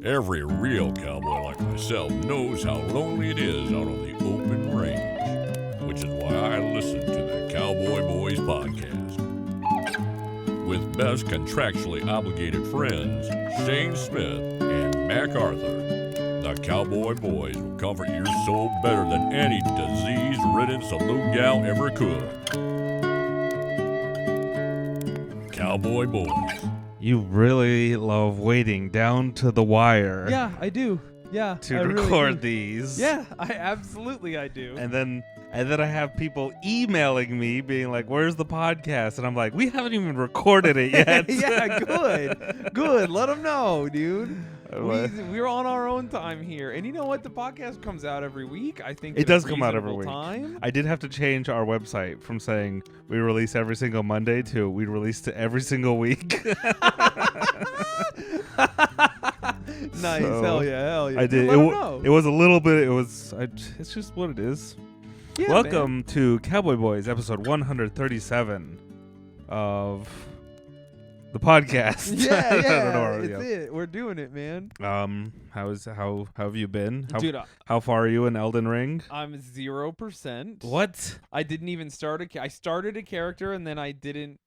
Every real cowboy like myself knows how lonely it is out on the open range, which is why I listen to the Cowboy Boys podcast. With best contractually obligated friends, Shayne Smith and Mac Arthur, the Cowboy Boys will comfort your soul better than any disease-ridden saloon gal ever could. Cowboy Boys. You really love waiting down to the wire. Yeah, I do. Yeah, To I record really do. these. Yeah, I do. And then I have people emailing me being like, "Where's the podcast?" And I'm like, "We haven't even recorded it yet." Yeah, good. Let them know, dude. What? We're on our own time here, and you know what? The podcast comes out every week. I think It at does a come out every reasonable week. Time. I did have to change our website from saying we release every single Monday to we release to every single week. Nice, So, hell yeah. I did. Let 'em know. It was a little bit. It's just what it is. Yeah, Welcome man. to Cowboy Boys, episode 137 of the podcast. Yeah, I don't know, it's it. We're doing it, man. How have you been? Dude, How far are you in Elden Ring? I'm 0%. What? I didn't even start I started a character and then I didn't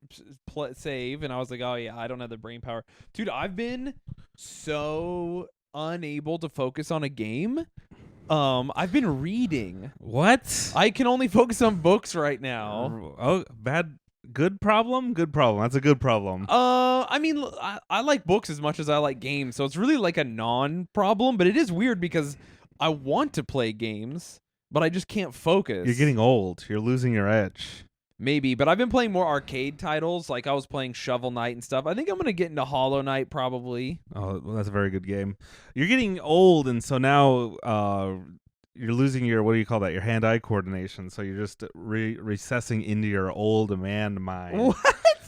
save, and I was like, oh yeah, I don't have the brain power. Dude, I've been so unable to focus on a game. I've been reading. What? I can only focus on books right now. Oh, bad. Good problem. Good problem. That's a good problem. I mean, I like books as much as I like games, so it's really like a non-problem, but it is weird because I want to play games, but I just can't focus. You're getting old. You're losing your edge. Maybe, but I've been playing more arcade titles. Like I was playing Shovel Knight and stuff. I think I'm going to get into Hollow Knight probably. Oh, well, that's a very good game. You're getting old, and so now you're losing your, what do you call that? Your hand-eye coordination. So you're just recessing into your old man mind. What?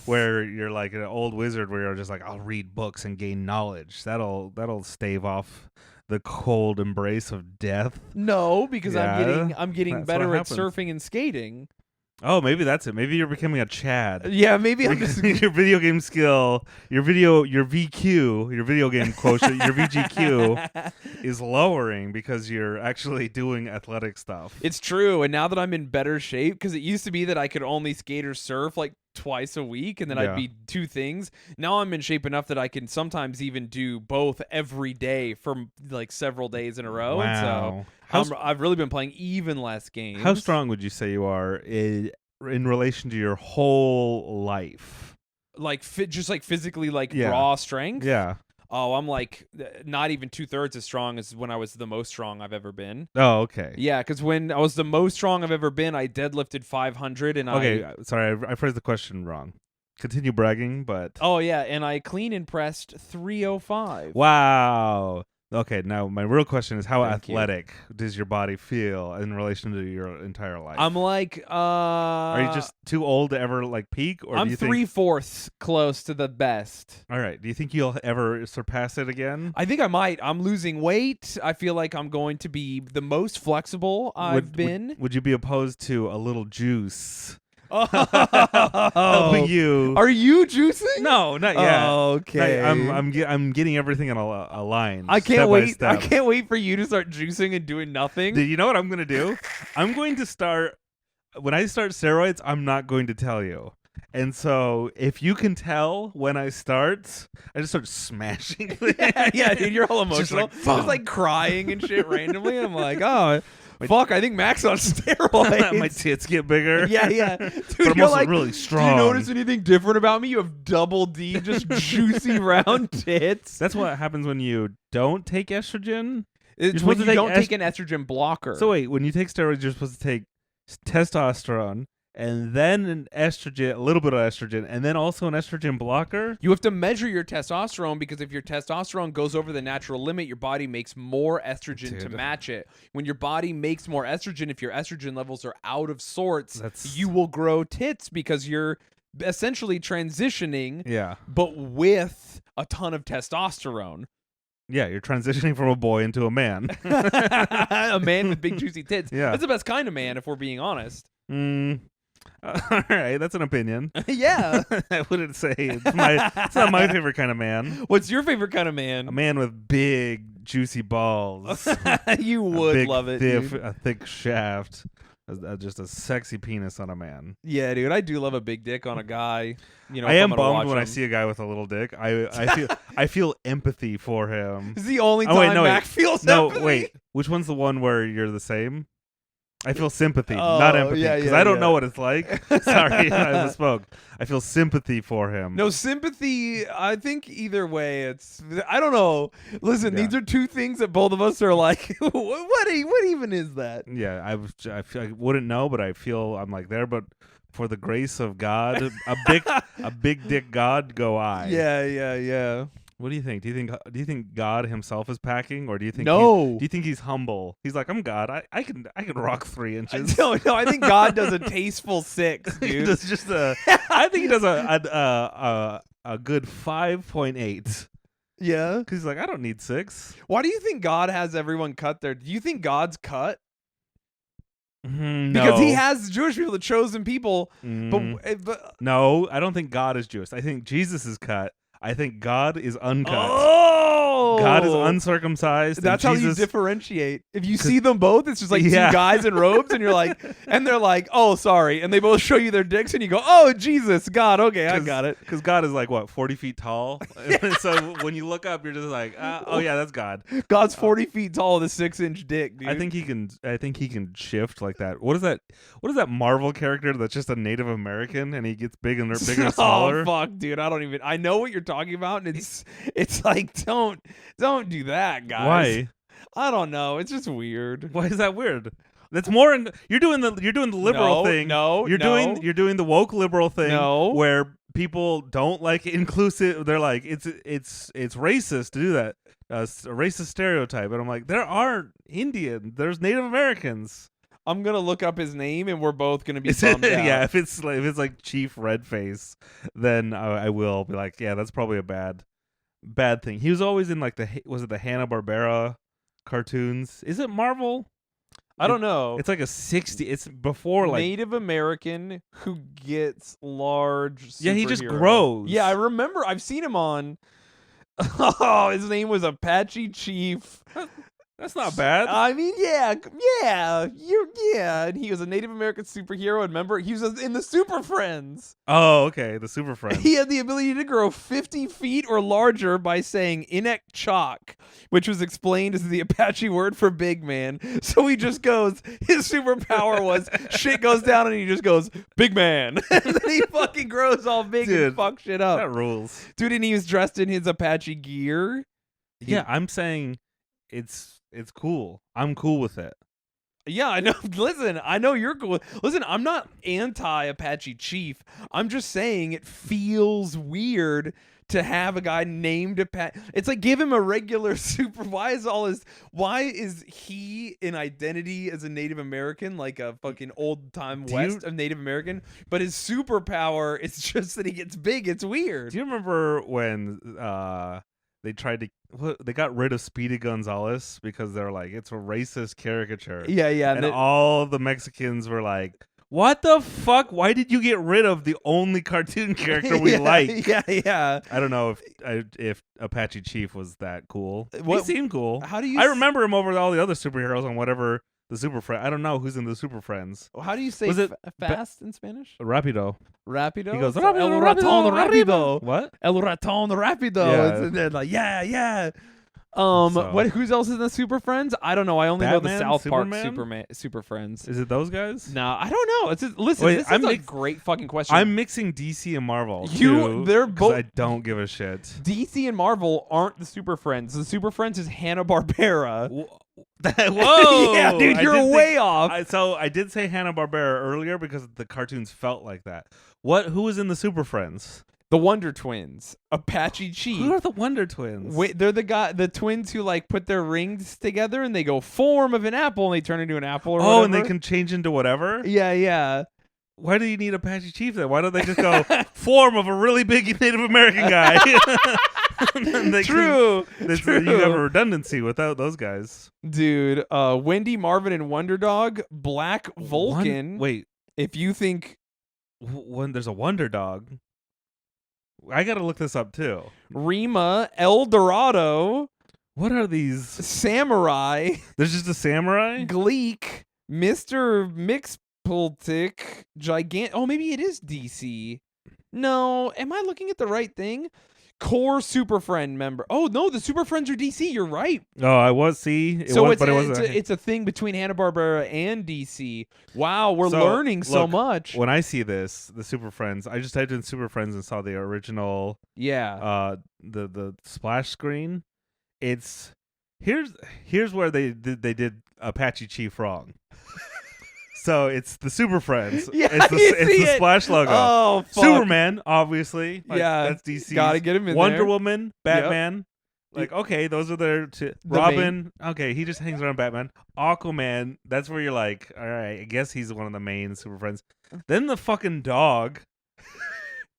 Where you're like an old wizard where you're just like, I'll read books and gain knowledge. That'll stave off the cold embrace of death. No, because Yeah, I'm getting that's better what at happens. surfing and skating. Oh, maybe that's it. Maybe you're becoming a Chad. Yeah, maybe I'm Because just your video game skill, your VQ, your video game quotient, your VGQ is lowering because you're actually doing athletic stuff. It's true, and now that I'm in better shape, because it used to be that I could only skate or surf like twice a week, and then Yeah. I'd be two things. Now I'm in shape enough that I can sometimes even do both every day for like several days in a row. Wow. And so I've really been playing even less games. How strong would you say you are in relation to your whole life? Like just like physically, like Yeah. raw strength. Yeah. Oh, I'm like not even 2/3 as strong as when I was the most strong I've ever been. Oh, okay. Yeah, because when I was the most strong I've ever been, I deadlifted 500 and Okay, sorry, I phrased the question wrong. Continue bragging, but Oh yeah, and I clean and pressed 305. wow. Okay, now my real question is, how Thank you. athletic does your body feel in relation to your entire life? I'm like, Are you just too old to ever like peak, or I'm do you think? 3/4 close to the best. All right. Do you think you'll ever surpass it again? I think I might. I'm losing weight. I feel like I'm going to be the most flexible I've been. Would you be opposed to a little juice Oh, helping you? Are you juicing? No, not yet. Okay. I'm getting everything in a line. I step can't by wait. step. I can't wait for you to start juicing and doing nothing. You know what I'm gonna do? I'm going to start. When I start steroids, I'm not going to tell you. And so, if you can tell when I start, I just start smashing. yeah, dude, you're all Just emotional. like, Just like crying and shit randomly. I'm like, oh, fuck, I think Mac's on steroids. My tits get bigger. Yeah. But Dude, I'm you're also like, really do strong. you notice anything different about me? You have double D, just juicy round tits. That's what happens when you don't take estrogen. It's supposed when to you take don't take an estrogen blocker. So wait, when you take steroids, you're supposed to take testosterone and then an estrogen, a little bit of estrogen, and then also an estrogen blocker. you have to measure your testosterone because if your testosterone goes over the natural limit, your body makes more estrogen to Dude. match it. When your body makes more estrogen, if your estrogen levels are out of sorts, That's- you will grow tits because you're essentially transitioning, Yeah. but with a ton of testosterone. Yeah, you're transitioning from a boy into a man. A man with big juicy tits. Yeah. That's the best kind of man if we're being honest. All right, that's an opinion. Yeah. I wouldn't say it's not my favorite kind of man. What's your favorite kind of man? A man with big, juicy balls. You A would big, love it, thick, dude. a thick shaft. Just a sexy penis on a man. Yeah, dude, I do love a big dick on a guy. You know, I if am I'm gonna bummed watch when I him. see a guy with a little dick. I feel empathy for him. This is the only time Oh, wait, no, Mac wait. feels No, empathy. wait. Which one's the one where you're the same? I feel sympathy, Oh, not empathy, yeah, because yeah, I don't yeah. know what it's like. Sorry, I misspoke. I feel sympathy for him. No, sympathy, I think either way, it's, I don't know. Listen, Yeah. these are two things that both of us are like, what even is that? Yeah, I wouldn't know, but I feel I'm like there. But for the grace of God, a big dick God, go I. Yeah. What do you think? Do you think God himself is packing, or do you think No. do you think he's humble? He's like, I'm God. I can rock 3 inches. No, I think God does a tasteful 6, He dude. does just I think he does a good 5.8. Yeah. Because he's like, I don't need 6. Why do you think God has everyone cut their? Do you think God's cut? No. Because he has Jewish people, the chosen people, Mm. but No, I don't think God is Jewish. I think Jesus is cut. I think God is uncut. oh, God is uncircumcised. and That's how you Jesus, differentiate. If you see them both, it's just like Yeah. two guys in robes, and you're like, and they're like, oh, sorry, and they both show you their dicks, and you go, oh, Jesus, God, okay, I got it. Because God is like, what, 40 feet tall? So when you look up, you're just like, oh yeah, that's God. God's 40 feet tall with a 6-inch dick, dude. I think he can shift like that. What is that Marvel character that's just a Native American and he gets bigger and smaller? Oh fuck, dude! I know what you're talking about, and it's like don't do that, guys. Why? I don't know. It's just weird. Why is that weird? That's more. You're doing the liberal thing. No, you're doing the woke liberal thing. No. Where people don't like inclusive. They're like it's racist to do that. A racist stereotype, and I'm like, there aren't Indian. There's Native Americans. I'm gonna look up his name, and we're both gonna be bummed out. Yeah, if it's like Chief Redface, then I will be like, yeah, that's probably a bad thing. He was always in like was it the Hanna-Barbera cartoons? Is it Marvel? I don't know. It's like a 60. It's before like Native American who gets large. Yeah, he just superhero. grows. Yeah, I remember. I've seen him on. Oh, his name was Apache Chief. That's not bad. I mean, yeah, and he was a Native American superhero. And remember, he was in the Super Friends. Oh, okay, the Super Friends. He had the ability to grow 50 feet or larger by saying Inuk Chuk, which was explained as the Apache word for big man. So he just goes, his superpower was shit goes down and he just goes, big man. And then he fucking grows all big Dude, and fuck shit up. That rules. Dude, and he was dressed in his Apache gear. Yeah, I'm saying it's cool. I'm cool with it. Yeah, I know. Listen, I know you're cool. Listen, I'm not anti-Apache Chief. I'm just saying it feels weird to have a guy named Apache. It's like, give him a regular super. Why is he in identity as a Native American, like a fucking old time West of Native American, but his superpower is just that he gets big. It's weird. Do you remember when they got rid of Speedy Gonzalez because they're like, it's a racist caricature? Yeah. And all the Mexicans were like, what the fuck? Why did you get rid of the only cartoon character we like? Yeah. I don't know if Apache Chief was that cool. What- He seemed cool. How do you? I remember him over all the other superheroes on whatever the Super Friends. I don't know who's in the Super Friends. How do you say Was it fast in Spanish? Rapido. Rapido. He goes, So "Rápido, El rápido, Ratón Rapido. What? El Ratón Rapido. Yeah. And they're like, yeah. So- Who's else in the Super Friends? I don't know. I only know the Batman? South Park Superman? Super Friends. Is it those guys? No, I don't know. It's just, listen, Wait, this I'm is a mix- great fucking question. I'm mixing DC and Marvel. They're 'cause both- I don't give a shit. DC and Marvel aren't the Super Friends. The Super Friends is Hanna-Barbera. Whoa! Yeah, dude, I you're did way think- off. So I did say Hanna-Barbera earlier because the cartoons felt like that. Who was in the Super Friends? The Wonder Twins, Apache Chief. Who are the Wonder Twins? Wait, they're the twins who like put their rings together and they go form of an apple and they turn into an apple or whatever. Oh, and they can change into whatever? Yeah. Why do you need Apache Chief then? Why don't they just go form of a really big Native American guy? And then they True. You have a redundancy without those guys. Dude, Wendy, Marvin, and Wonder Dog, Black Vulcan. Wait, If you think when there's a Wonder Dog. I gotta look this up too. Rima, El Dorado, What are these? Samurai, There's just a samurai. Gleek, Mr. Mixpultic, Gigant. Oh, maybe it is DC. No, am I looking at the right thing? Core Super Friend member. Oh no, the Super Friends are DC. You're right. Oh, I was see. So But it wasn't. it's a thing between Hanna-Barbera and DC. Wow, we're So, learning so look, much. When I see this, the Super Friends, I just typed in Super Friends and saw the original. Yeah. The splash screen. It's here's where they did Apache Chief wrong. So it's the Super Friends. Yeah, it's the Splash logo. Oh, fuck. Superman, obviously. Like, Yeah, that's DC. gotta get him in Wonder there. Woman, Batman. Like, okay, those are their Robin. Okay, he just hangs around Batman. Aquaman. That's where you're like, all right, I guess he's one of the main Super Friends. Then the fucking dog.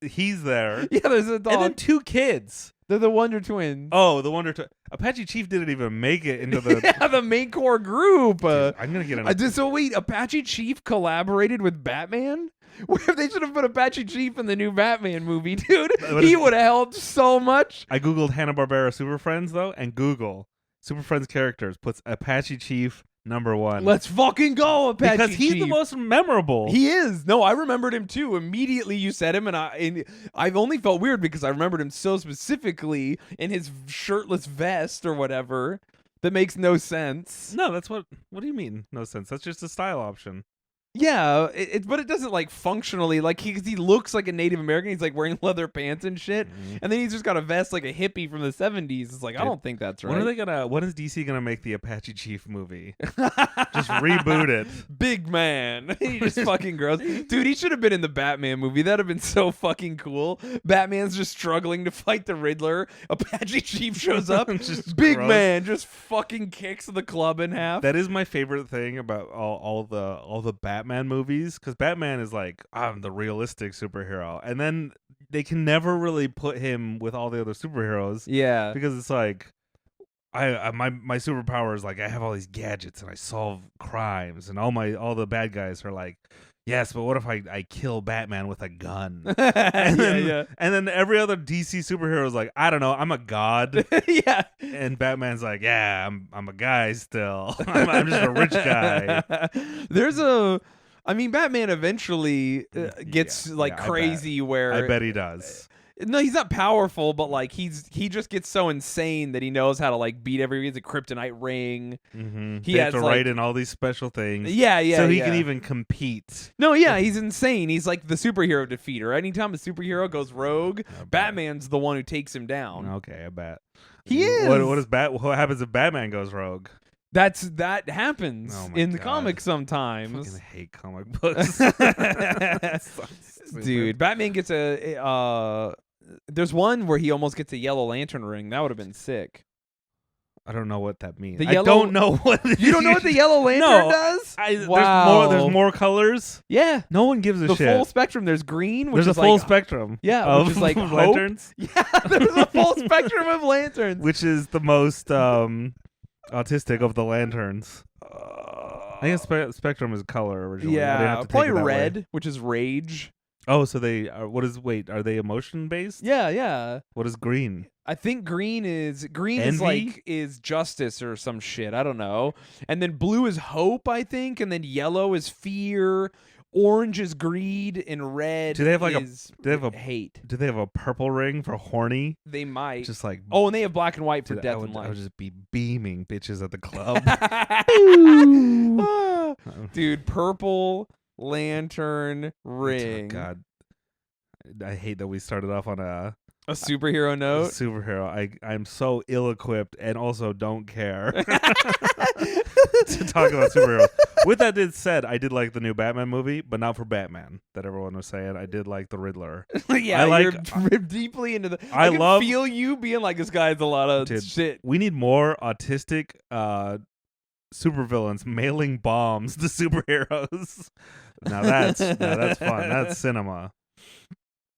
He's there. Yeah, there's a dog. And then 2 kids. They're the Wonder Twins. Oh, the Wonder Apache Chief didn't even make it into the. Yeah, the main core group. Dude, I'm gonna get So wait, Apache Chief collaborated with Batman? Where they should have put Apache Chief in the new Batman movie, dude. He would have helped so much. I googled Hanna-Barbera Super Friends though, and Google Super Friends characters puts Apache Chief #1. Let's fucking go, Apache because he's Chief. the most memorable. He is. No, I remembered him too. Immediately you said him, and I've only felt weird because I remembered him so specifically in his shirtless vest or whatever. That makes no sense. No, that's what. What do you mean? No sense. That's just a style option. Yeah, but it doesn't like functionally like he looks like a Native American. He's like wearing leather pants and shit, and then he's just got a vest like a hippie from the 70s. It's like I don't think that's right. When is DC gonna make the Apache Chief movie? Just reboot it. Big man, he just fucking gross, dude. He should have been in the Batman movie. That'd have been so fucking cool. Batman's just struggling to fight the Riddler. Apache Chief shows up, just big gross. man just fucking kicks the club in half. That is my favorite thing about all the Batman movies, because Batman is like, I'm the realistic superhero, and then they can never really put him with all the other superheroes. Yeah, because it's like my superpower is like I have all these gadgets and I solve crimes, and all the bad guys are like, yes, but what if I kill Batman with a gun? And then every other DC superhero is like, I don't know, I'm a god. Yeah, and Batman's like, yeah, I'm a guy still. I'm just a rich guy. Batman eventually gets crazy where I bet he does. No, he's not powerful, but like he just gets so insane that he knows how to like beat every. He's a kryptonite ring. Mm-hmm. He they has have to like, write in all these special things. Yeah. So he can even compete. No, yeah, he's insane. He's like the superhero defeater. Anytime a superhero goes rogue, Batman's the one who takes him down. Okay, I bet He is. What happens if Batman goes rogue? That happens in the God. comics sometimes. I fucking hate comic books. Dude, Batman gets there's one where he almost gets a yellow lantern ring. That would have been sick. I don't know what that means. I don't know what. You don't know what the yellow lantern does? Wow. There's more colors. Yeah. No one gives a shit. The full spectrum. There's green. Which there's is a full like, spectrum. Yeah. Of which is like lanterns. Yeah. There's a full spectrum of lanterns. Which is the most autistic of the lanterns. I think spectrum is color originally. Yeah. Probably red, which is rage. Oh, so they are. Are they emotion based? Yeah. What is green? I think green is Envy? is justice or some shit. I don't know. And then blue is hope, I think, and then yellow is fear, orange is greed, and red is hate. Do they have a purple ring for horny? They might. Just like and they have black and white for death and I life. would just be beaming bitches at the club. Dude, purple lantern ring. Oh, God, I hate that we started off on a superhero note. Superhero. I'm so ill-equipped and also don't care to talk about superheroes. With that said, I did like the new Batman movie, but not for Batman that everyone was saying. I did like the Riddler. Yeah, you're deeply into the. I can feel you being like, this guy has a lot of shit. We need more autistic supervillains mailing bombs to superheroes. Now that's fun. That's cinema.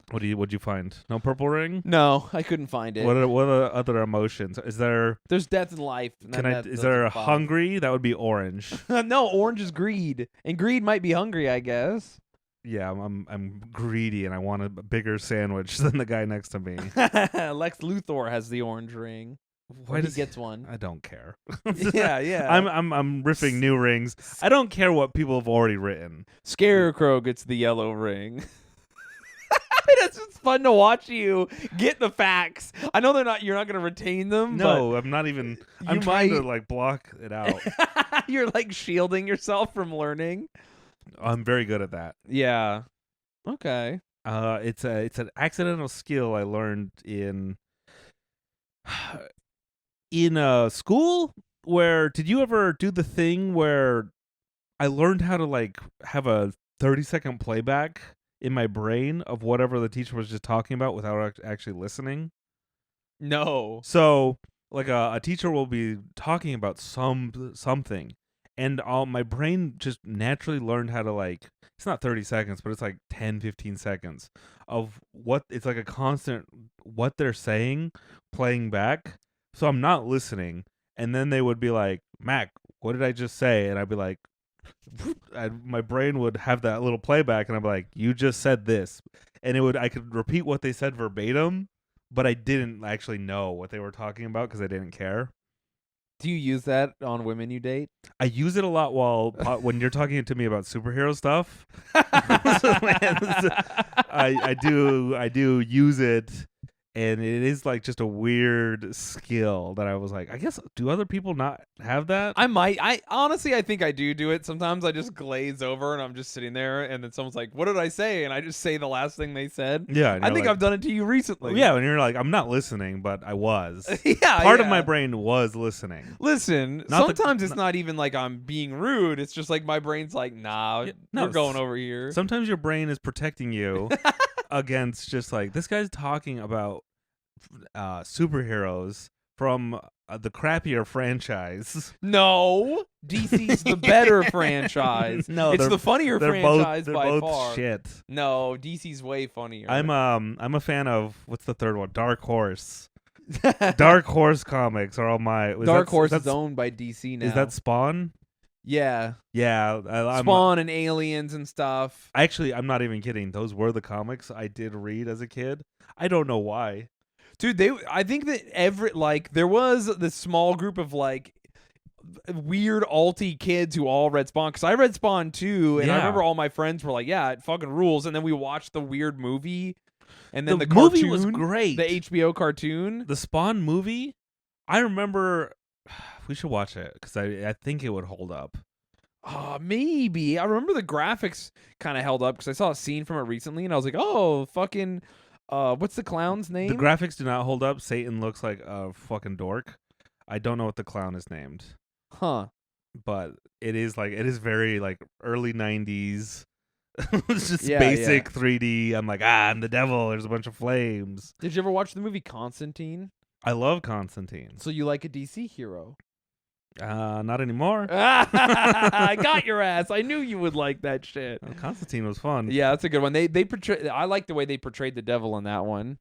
What'd you find? No purple ring? No, I couldn't find it. What are other emotions? Is there? There's death and life. Is there a hungry? That would be orange. No, orange is greed, and greed might be hungry, I guess. Yeah, I'm greedy and I want a bigger sandwich than the guy next to me. Lex Luthor has the orange ring. Why He does gets one. I don't care. Yeah. I'm riffing new rings. I don't care what people have already written. Scarecrow gets the yellow ring. It's just fun to watch you get the facts. I know you're not going to retain them. No, I'm not even. I'm trying to like block it out. But you're like shielding yourself from learning. I'm very good at that. Yeah. Okay. It's an accidental skill I learned in school. Where did you ever do the thing where I learned how to like have a 30-second playback in my brain of whatever the teacher was just talking about without actually listening? No. So like a teacher will be talking about something, and my brain just naturally learned how to like, it's not 30 seconds, but it's like 10-15 seconds of what it's like a constant what they're saying playing back. So I'm not listening, and then they would be like, Mac, what did I just say? And I'd be like, my brain would have that little playback, and I'd be like, you just said this, and I could repeat what they said verbatim, but I didn't actually know what they were talking about because I didn't care. Do you use that on women you date? I use it a lot when you're talking to me about superhero stuff. I do use it, and it is like just a weird skill that I was like, I guess, do other people not have that? I honestly, I think I do it. Sometimes I just glaze over and I'm just sitting there, and then someone's like, what did I say? And I just say the last thing they said. Yeah. I think I've done it to you recently. Yeah, and you're like, I'm not listening, but I was. Yeah. Part of my brain was listening. Listen, sometimes it's not even like I'm being rude. It's just like my brain's like, nah, we're going over here. Sometimes your brain is protecting you against just like, this guy's talking about superheroes from the crappier franchise. No, DC's the better franchise. No, it's the funnier franchise they're by both far. Shit. No, DC's way funnier. I'm a fan of, what's the third one? Dark Horse. Dark Horse comics are all my. Dark Horse is owned by DC now. Is that Spawn? Yeah. Yeah. Spawn and aliens and stuff. Actually, I'm not even kidding. Those were the comics I did read as a kid. I don't know why. Dude, I think that there was this small group of like weird alty kids who all read Spawn, because I read Spawn too, and I remember all my friends were like, yeah, it fucking rules, and then we watched the weird movie, and then the movie cartoon was great. The HBO cartoon. The Spawn movie, I remember, we should watch it because I think it would hold up. Maybe. I remember the graphics kind of held up because I saw a scene from it recently, and I was like, oh, fucking... what's the clown's name? The graphics do not hold up. Satan looks like a fucking dork. I don't know what the clown is named. Huh. But it is very like early 90s. It's just basic 3D. I'm like, I'm the devil. There's a bunch of flames. Did you ever watch the movie Constantine? I love Constantine. So you like a DC hero? Not anymore. I got your ass. I knew you would like that shit. Constantine was fun. Yeah, that's a good one. They portray. I like the way they portrayed the devil in that one.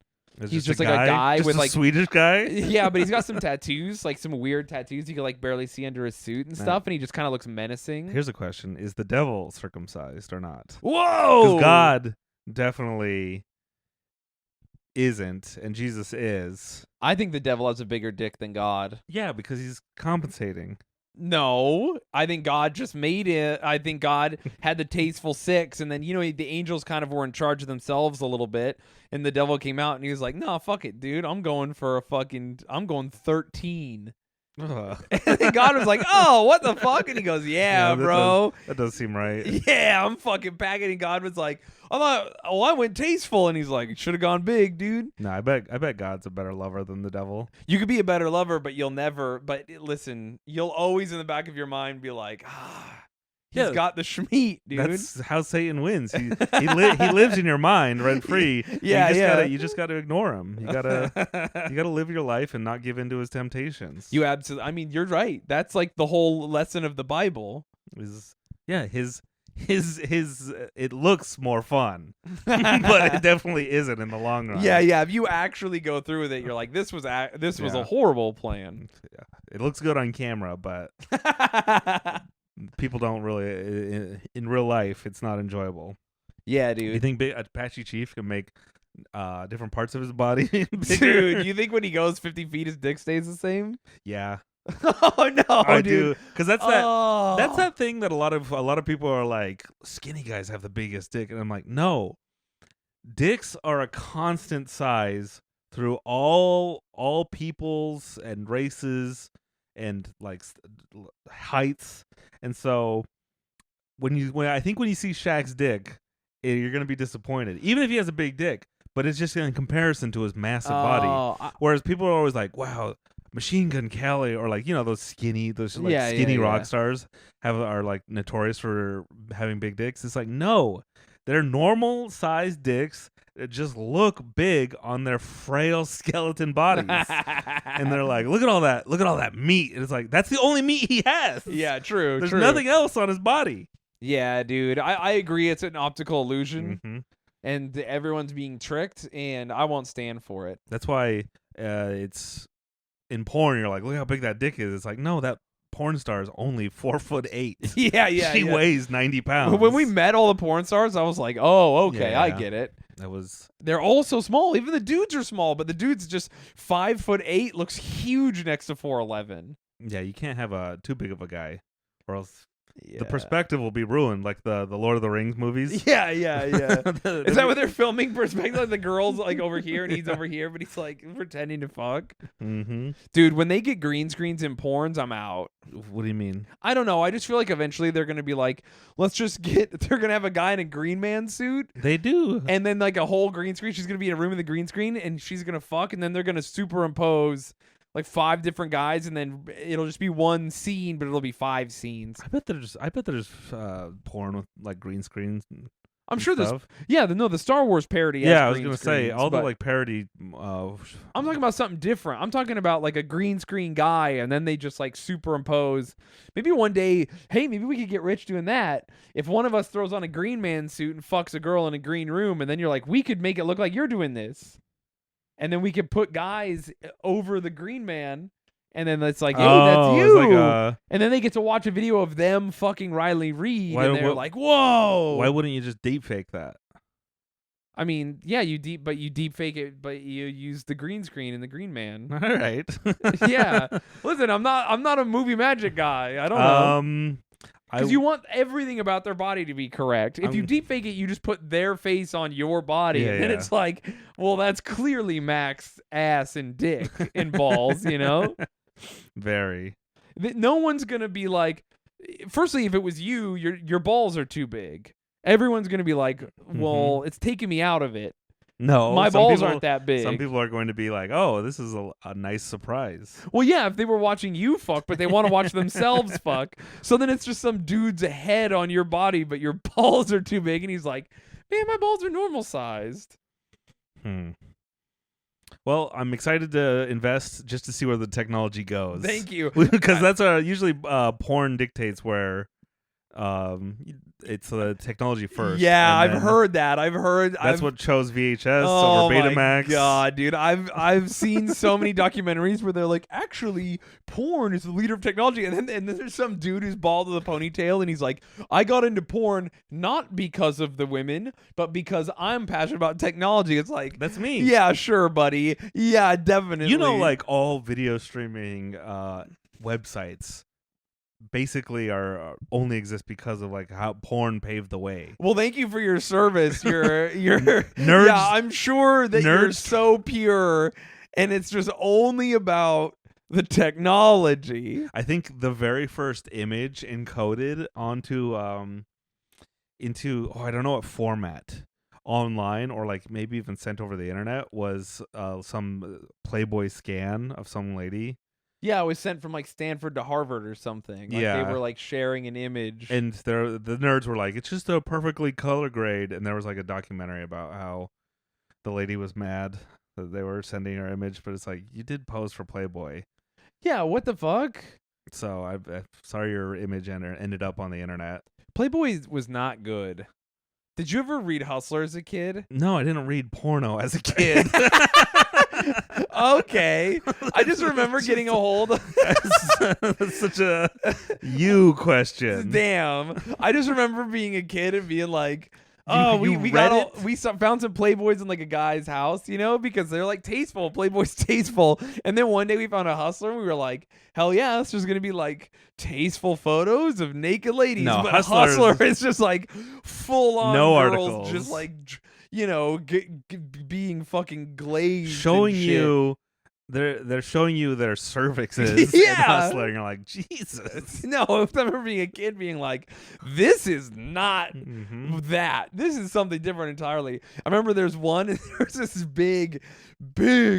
He's just like a guy just with a like Swedish guy. Yeah, but he's got some tattoos, like some weird tattoos you can like barely see under his suit and stuff, and he just kind of looks menacing. Here's a question: is the devil circumcised or not? Whoa! Because God definitely isn't, and Jesus is. I think the devil has a bigger dick than God. Yeah, because he's compensating. No, I think God just made it. I think God had the tasteful six, and then the angels kind of were in charge of themselves a little bit, and the devil came out and he was like, "No, fuck it, dude. I'm going 13." And then God was like, "Oh, what the fuck?" And he goes, "Yeah, bro. That does seem right." Yeah, I'm fucking packing. And God was like, I went tasteful." And he's like, "Should have gone big, dude." No, I bet God's a better lover than the devil. You could be a better lover, but you'll never. But listen, you'll always in the back of your mind be like, he's got the schmeat, dude. That's how Satan wins. He lives in your mind rent free. You just gotta ignore him. You gotta live your life and not give in to his temptations. You absolutely. I mean, you're right. That's like the whole lesson of the Bible. It looks more fun, but it definitely isn't in the long run. Yeah. If you actually go through with it, you're like, this was a horrible plan. Yeah. It looks good on camera, but people don't really in real life. It's not enjoyable. Yeah, You dude. think Apache Chief can make different parts of his body bigger? Dude, you think when he goes 50 feet, his dick stays the same? Yeah, Oh no, I dude. do, because that's Oh. that thing that a lot of people are like, skinny guys have the biggest dick, and I'm like, no, dicks are a constant size through all peoples and races and like heights, and so when I think when you see Shaq's dick, you're gonna be disappointed, even if he has a big dick, but it's just in comparison to his massive body. Oh, Whereas people are always like, wow, Machine Gun Kelly, or like, those skinny rock stars are like notorious for having big dicks. It's like, no, they're normal sized dicks that just look big on their frail skeleton bodies. And they're like, look at all that meat. And it's like, that's the only meat he has. Yeah, true. There's true. nothing else on his body. Yeah, dude. I agree. It's an optical illusion, Mm-hmm. and everyone's being tricked, and I won't stand for it. That's why it's in porn. You're like, look how big that dick is. It's like, no, that porn star is only 4'8". Yeah. She weighs 90 pounds. When we met all the porn stars, I was like, oh, okay, I Yeah. get it. That was They're all so small. Even the dudes are small, but the dude's just 5'8", looks huge next to 4'11". yeah. You can't have too big of a guy, or else Yeah. the perspective will be ruined, like the Lord of the Rings movies. Yeah. Is that what they're filming? Perspective, like the girl's like over here and he's over here, but he's like pretending to fuck. Mm-hmm. Dude, when they get green screens in porns, I'm out. What do you mean? I don't know. I just feel like eventually they're gonna be like, they're gonna have a guy in a green man suit, They do. and then like a whole green screen. She's gonna be in a room in the green screen, and she's gonna fuck, and then they're gonna superimpose like 5 different guys, and then it'll just be one scene, but it'll be 5 scenes. I bet there's porn with like green screens. I'm sure there's stuff. the Star Wars parody. has Yeah, I was green gonna say screens, all the but like parody. I'm talking about something different. I'm talking about like a green screen guy, and then they just like superimpose. Maybe one day, hey, maybe we could get rich doing that. If one of us throws on a green man suit and fucks a girl in a green room, and then you're like, we could make it look like you're doing this. And then we could put guys over the green man, and then it's like, hey, that's you. It's like, and then they get to watch a video of them fucking Riley Reid, Why- and they're what- like, whoa. why wouldn't you just deep fake that? I mean, yeah, you deep fake it, but you use the green screen and the green man. All right. Yeah. Listen, I'm not a movie magic guy. I don't know. Because you want everything about their body to be correct. If you deep fake it, you just put their face on your body. Yeah, And then yeah. it's like, well, that's clearly Mac's ass and dick and balls, you know? Very. No one's going to be like, firstly, if it was you, your balls are too big. Everyone's going to be like, well, it's taking me out of it. No, My some balls people- aren't that big. Some people are going to be like, oh, this is a nice surprise. Well, yeah, if they were watching you fuck, but they want to watch themselves fuck. So then it's just some dude's head on your body, but your balls are too big. And he's like, man, my balls are normal sized. Well, I'm excited to invest just to see where the technology goes. Thank you. Because that's usually porn dictates where it's the technology first. Yeah, and I've then heard that. That's what chose VHS Oh over Betamax. my god, dude! I've seen so many documentaries where they're like, actually, porn is the leader of technology, and then there's some dude who's bald with a ponytail, and he's like, I got into porn not because of the women, but because I'm passionate about technology. It's like, That's me. yeah, sure, buddy. Yeah, definitely. You know, like all video streaming websites basically are only exist because of like how porn paved the way. Well, thank you for your service. You're Nerds- Yeah, I'm sure that you're nerds- so pure, and it's just only about the technology. I think the very first image encoded onto into I don't know what format online or like maybe even sent over the internet was some Playboy scan of some lady. Yeah, it was sent from like Stanford to Harvard or something. Like Yeah. they were like sharing an image. And the nerds were like, it's just a perfectly color grade. And there was like a documentary about how the lady was mad that they were sending her image, but it's like, you did pose for Playboy. Yeah, what the fuck? So I'm sorry your image ended up on the internet. Playboy was not good. Did you ever read Hustler as a kid? No, I didn't read porno as a kid. Okay. I just remember getting a hold of That's such a you question. Damn. I just remember being a kid and being like, Oh, You we read got all, it? we found some Playboys in like a guy's house, you know, because they're like tasteful. Playboy's tasteful. And then one day we found a Hustler and we were like, hell yes, there's gonna be like tasteful photos of naked ladies. No, but Hustlers- Hustler is just like full on No girls, articles. just like you know, being fucking glazed, showing and shit. you they're showing you their cervixes in Yeah. Hustler, and you're like, Jesus. No, I remember being a kid being like, this is not that. This is something different entirely. I remember there's one, and there's this big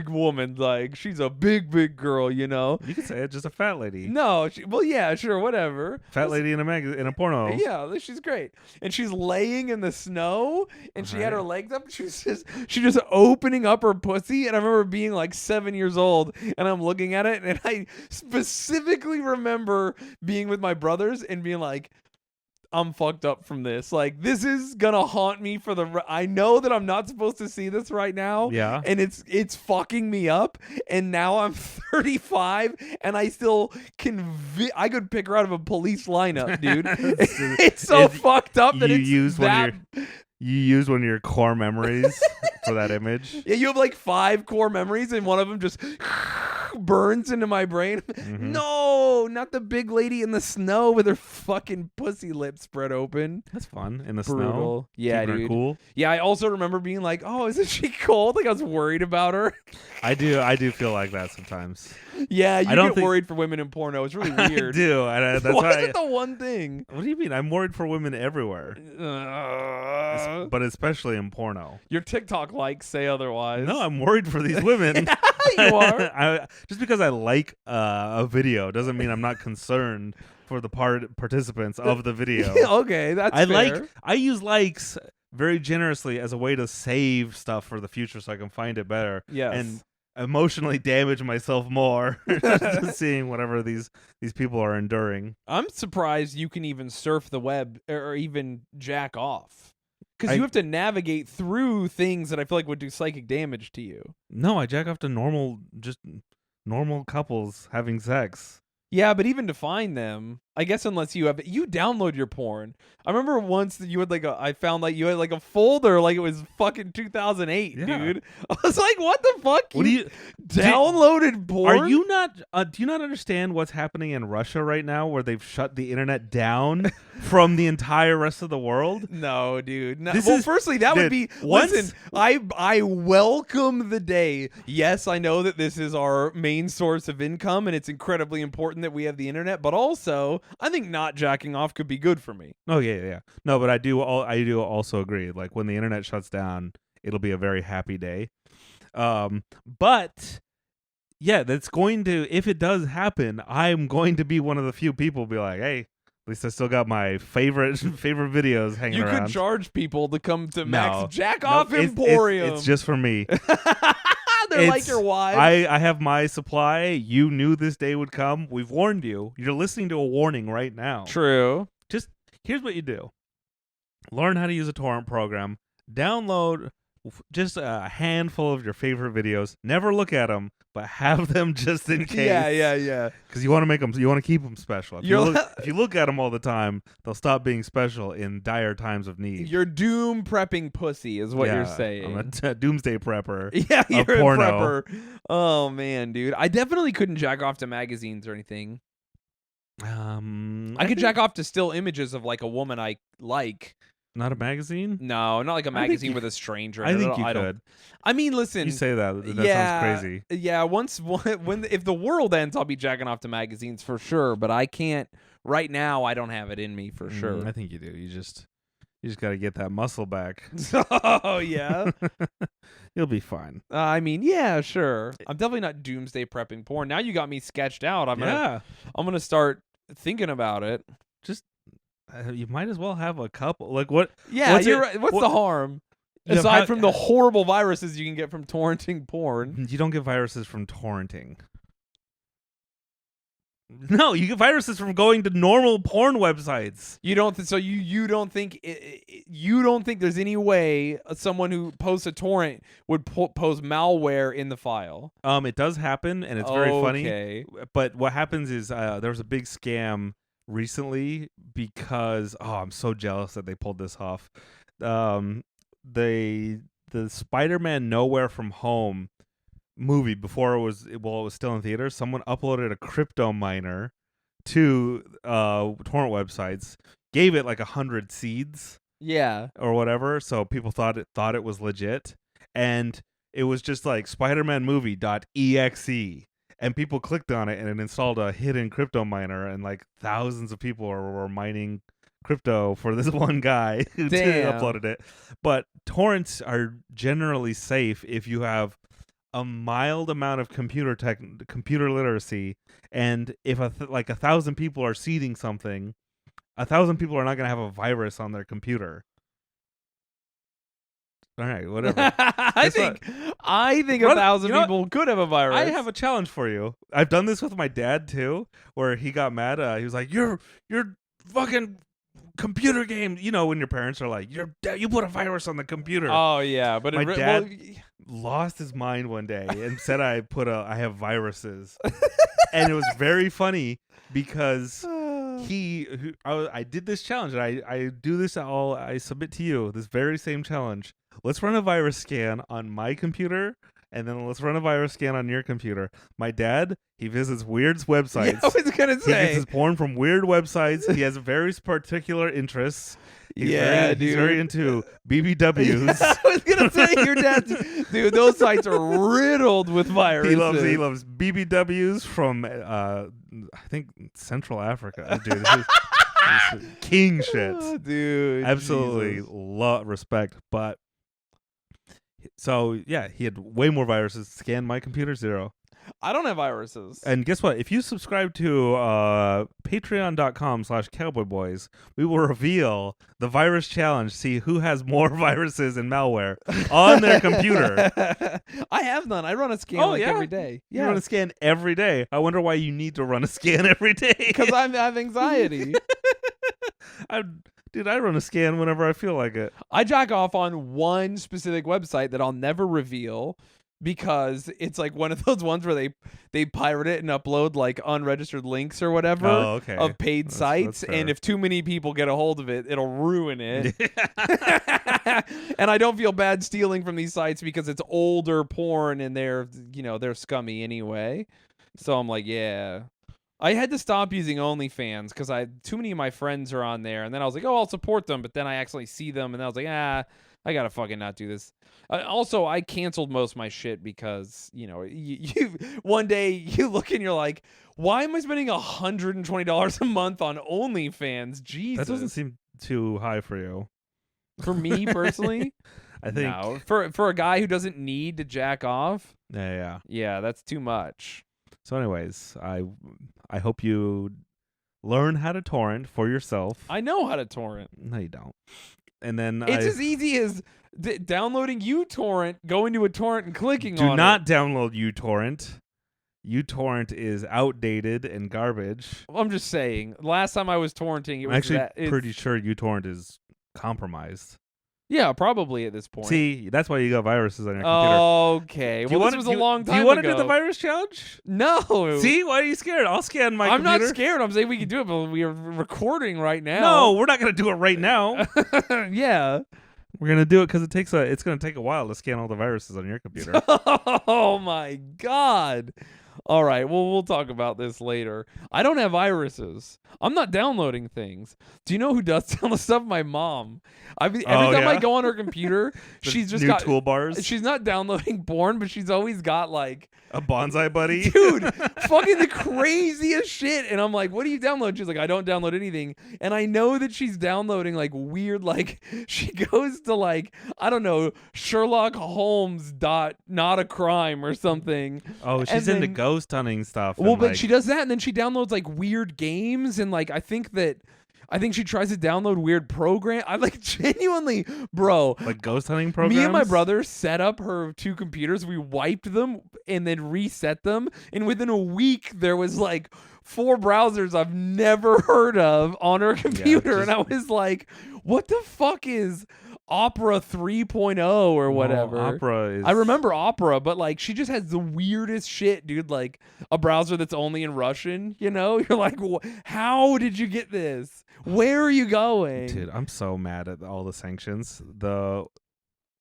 woman. Like, she's a big girl, you know? You could say it, just a fat lady. No, well, yeah, sure, whatever. Fat lady in a porno. Yeah, she's great. And she's laying in the snow, and she had her Right. legs up. She's just opening up her pussy. And I remember being like 7 years old, and I'm looking at it, and I specifically remember being with my brothers and being like, I'm fucked up from this. Like, this is gonna haunt me for I know that I'm not supposed to see this right now. Yeah. And it's fucking me up. And now I'm 35 and I still I could pick her out of a police lineup, dude. It's so fucked up that it's you used one of your core memories for that image. Yeah, you have like 5 core memories, and one of them just burns into my brain. No, not the big lady in the snow with her fucking pussy lips spread open. That's fun in the Brutal. snow. Yeah, Keeping her dude. cool. Yeah, I also remember being like, "Oh, isn't she cold?" Like I was worried about her. I do feel like that sometimes. Yeah, you don't get think- worried for women in porno. It's really I weird. do. That's Why why. is it the one thing? What do you mean? I'm worried for women everywhere, but especially in porno. Your TikTok likes say otherwise. No, I'm worried for these women. You are. Just because I like a video doesn't mean I'm not concerned for the participants of the video. Okay, that's fair. I use likes very generously as a way to save stuff for the future so I can find it better. Yes. And emotionally damage myself more just seeing whatever these people are enduring. I'm surprised you can even surf the web or even jack off. Because you have to navigate through things that I feel like would do psychic damage to you. No, I jack off to normal couples having sex. Yeah, but even to find them, I guess unless you download your porn. I remember once that you had I found like you had like a folder like it was fucking 2008, Yeah. dude. I was like, what the fuck? What do you downloaded porn? Are you not? Do you not understand what's happening in Russia right now, where they've shut the internet down from the entire rest of the world? No, dude. No. This Well, is- firstly, that would dude, be. once- Listen, I welcome the day. Yes, I know that this is our main source of income, and it's incredibly important that we have the internet. But also, I think not jacking off could be good for me. Oh yeah. No, but I do also agree. Like when the internet shuts down, it'll be a very happy day. But yeah, that's going to. If it does happen, I'm going to be one of the few people be like, hey. At least I still got my favorite videos hanging You around. could charge people to come to No. Max Jack Nope, Off Emporium. It's just for me. They're like your wives. I have my supply. You knew this day would come. We've warned you. You're listening to a warning right now. True. Just here's what you do. Learn how to use a torrent program. Download just a handful of your favorite videos. Never look at them, but have them just in case. Yeah. Because you want to make them. You want to keep them special. If You're if you look at them all the time, they'll stop being special in dire times of need. You're doom prepping pussy is what you're Yeah, saying. I'm a doomsday prepper. Yeah, you're a porno. prepper. Oh man, dude. I definitely couldn't jack off to magazines or anything. I could jack off to still images of like a woman I like. Not a magazine? No, not like a I think magazine you with a stranger. I think you don't. could. I mean, listen. You say that. That yeah, sounds crazy. Yeah, if the world ends, I'll be jacking off to magazines for sure. But I can't right now. I don't have it in me for sure. I think you do. You just got to get that muscle back. Oh yeah. You'll be fine. I mean, yeah, sure. I'm definitely not doomsday prepping porn. Now you got me sketched out. I'm gonna start thinking about it. Just you might as well have a couple. Like what? Yeah, you're right. What's the harm? Yeah, Aside from the horrible viruses you can get from torrenting porn. You don't get viruses from torrenting. No, you get viruses from going to normal porn websites. You don't. So you don't think you don't think there's any way someone who posts a torrent would post malware in the file? It does happen, and it's very funny. Okay. But what happens is there was a big scam recently because I'm so jealous that they pulled this off. the Spider-Man Nowhere From Home movie before it was still in theaters. Someone uploaded a crypto miner to torrent websites, gave it like 100 seeds Yeah. or whatever, so people thought it was legit, and it was just like spidermanmovie.exe, and people clicked on it and it installed a hidden crypto miner, and like thousands of people were mining crypto for this one guy who uploaded it. But torrents are generally safe if you have a mild amount of computer literacy, and if 1,000 people are seeding something, 1,000 people are not going to have a virus on their computer. All right, whatever. I think 1,000 people could have a virus. I have a challenge for you. I've done this with my dad too, where he got mad. He was like, "You're fucking computer game." You know, when your parents are like, "You put a virus on the computer." Oh yeah, but my dad lost his mind one day and said, "I have viruses," and it was very funny because I did this challenge, and I do this I submit to you this very same challenge. Let's run a virus scan on my computer, and then let's run a virus scan on your computer. My dad, he visits weird websites. Yeah, I was gonna say, he gets his porn from weird websites. He has very particular interests. He's very into BBWs. I was gonna say your dad, dude. Those sites are riddled with viruses. He loves BBWs from I think Central Africa, dude. This is king shit, Oh, dude. Absolutely respect, but so yeah, he had way more viruses. Scan my computer 0. I don't have viruses. And guess what? If you subscribe to patreon.com/cowboyboys, we will reveal the virus challenge. See who has more viruses and malware on their computer. I have none. I run a scan every day. You run a scan every day. I wonder why you need to run a scan every day. Because I have anxiety. Dude, I run a scan whenever I feel like it. I jack off on one specific website that I'll never reveal, because it's like one of those ones where they pirate it and upload like unregistered links or whatever of paid sites, and if too many people get a hold of it, it'll ruin it. And I don't feel bad stealing from these sites because it's older porn and they're scummy anyway. So I'm like, yeah. I had to stop using OnlyFans because too many of my friends are on there, and then I was like, oh, I'll support them, but then I actually see them, and I was like, I gotta fucking not do this. Also, I canceled most of my shit because you one day you look and you're like, why am I spending $120 a month on OnlyFans? Jesus, that doesn't seem too high for you. For me personally, I think no. For a guy who doesn't need to jack off, yeah, that's too much. So anyways, I hope you learn how to torrent for yourself. I know how to torrent. No, you don't. And then it's as easy as downloading uTorrent, going to a torrent and clicking on it. Do not download uTorrent. uTorrent is outdated and garbage. I'm just saying. Last time I was torrenting, it was actually pretty sure uTorrent is compromised. Yeah, probably at this point. See, that's why you got viruses on your computer. Okay. Well, this was a long time ago. Do you want to do the virus challenge? No. See, why are you scared? I'll scan my computer. I'm not scared. I'm saying we can do it, but we are recording right now. No, we're not going to do it right now. Yeah. We're going to do it because it's going to take a while to scan all the viruses on your computer. Oh, my God. All right, well, we'll talk about this later. I don't have viruses. I'm not downloading things. Do you know who does download stuff? My mom. Every time I go on her computer, she's just got toolbars. She's not downloading porn, but she's always got like a bonsai buddy. Dude, fucking the craziest shit. And I'm like, what do you download? She's like, I don't download anything. And I know that she's downloading like weird, like she goes to like, I don't know, Sherlock Holmes not a crime or something. Oh, she's into ghost hunting stuff. Well, but she does that, and then she downloads like weird games, and like I think she tries to download weird program. I like genuinely, bro. Like ghost hunting programs? Me and my brother set up her 2 computers. We wiped them and then reset them. And within a week, there was like 4 browsers I've never heard of on her computer. And I was like, what the fuck is Opera 3.0 or whatever? Opera is... I remember Opera, but like she just has the weirdest shit, dude. Like a browser that's only in Russian, you know? You're like, how did you get this? Where are you going? Dude, I'm so mad at all the sanctions. The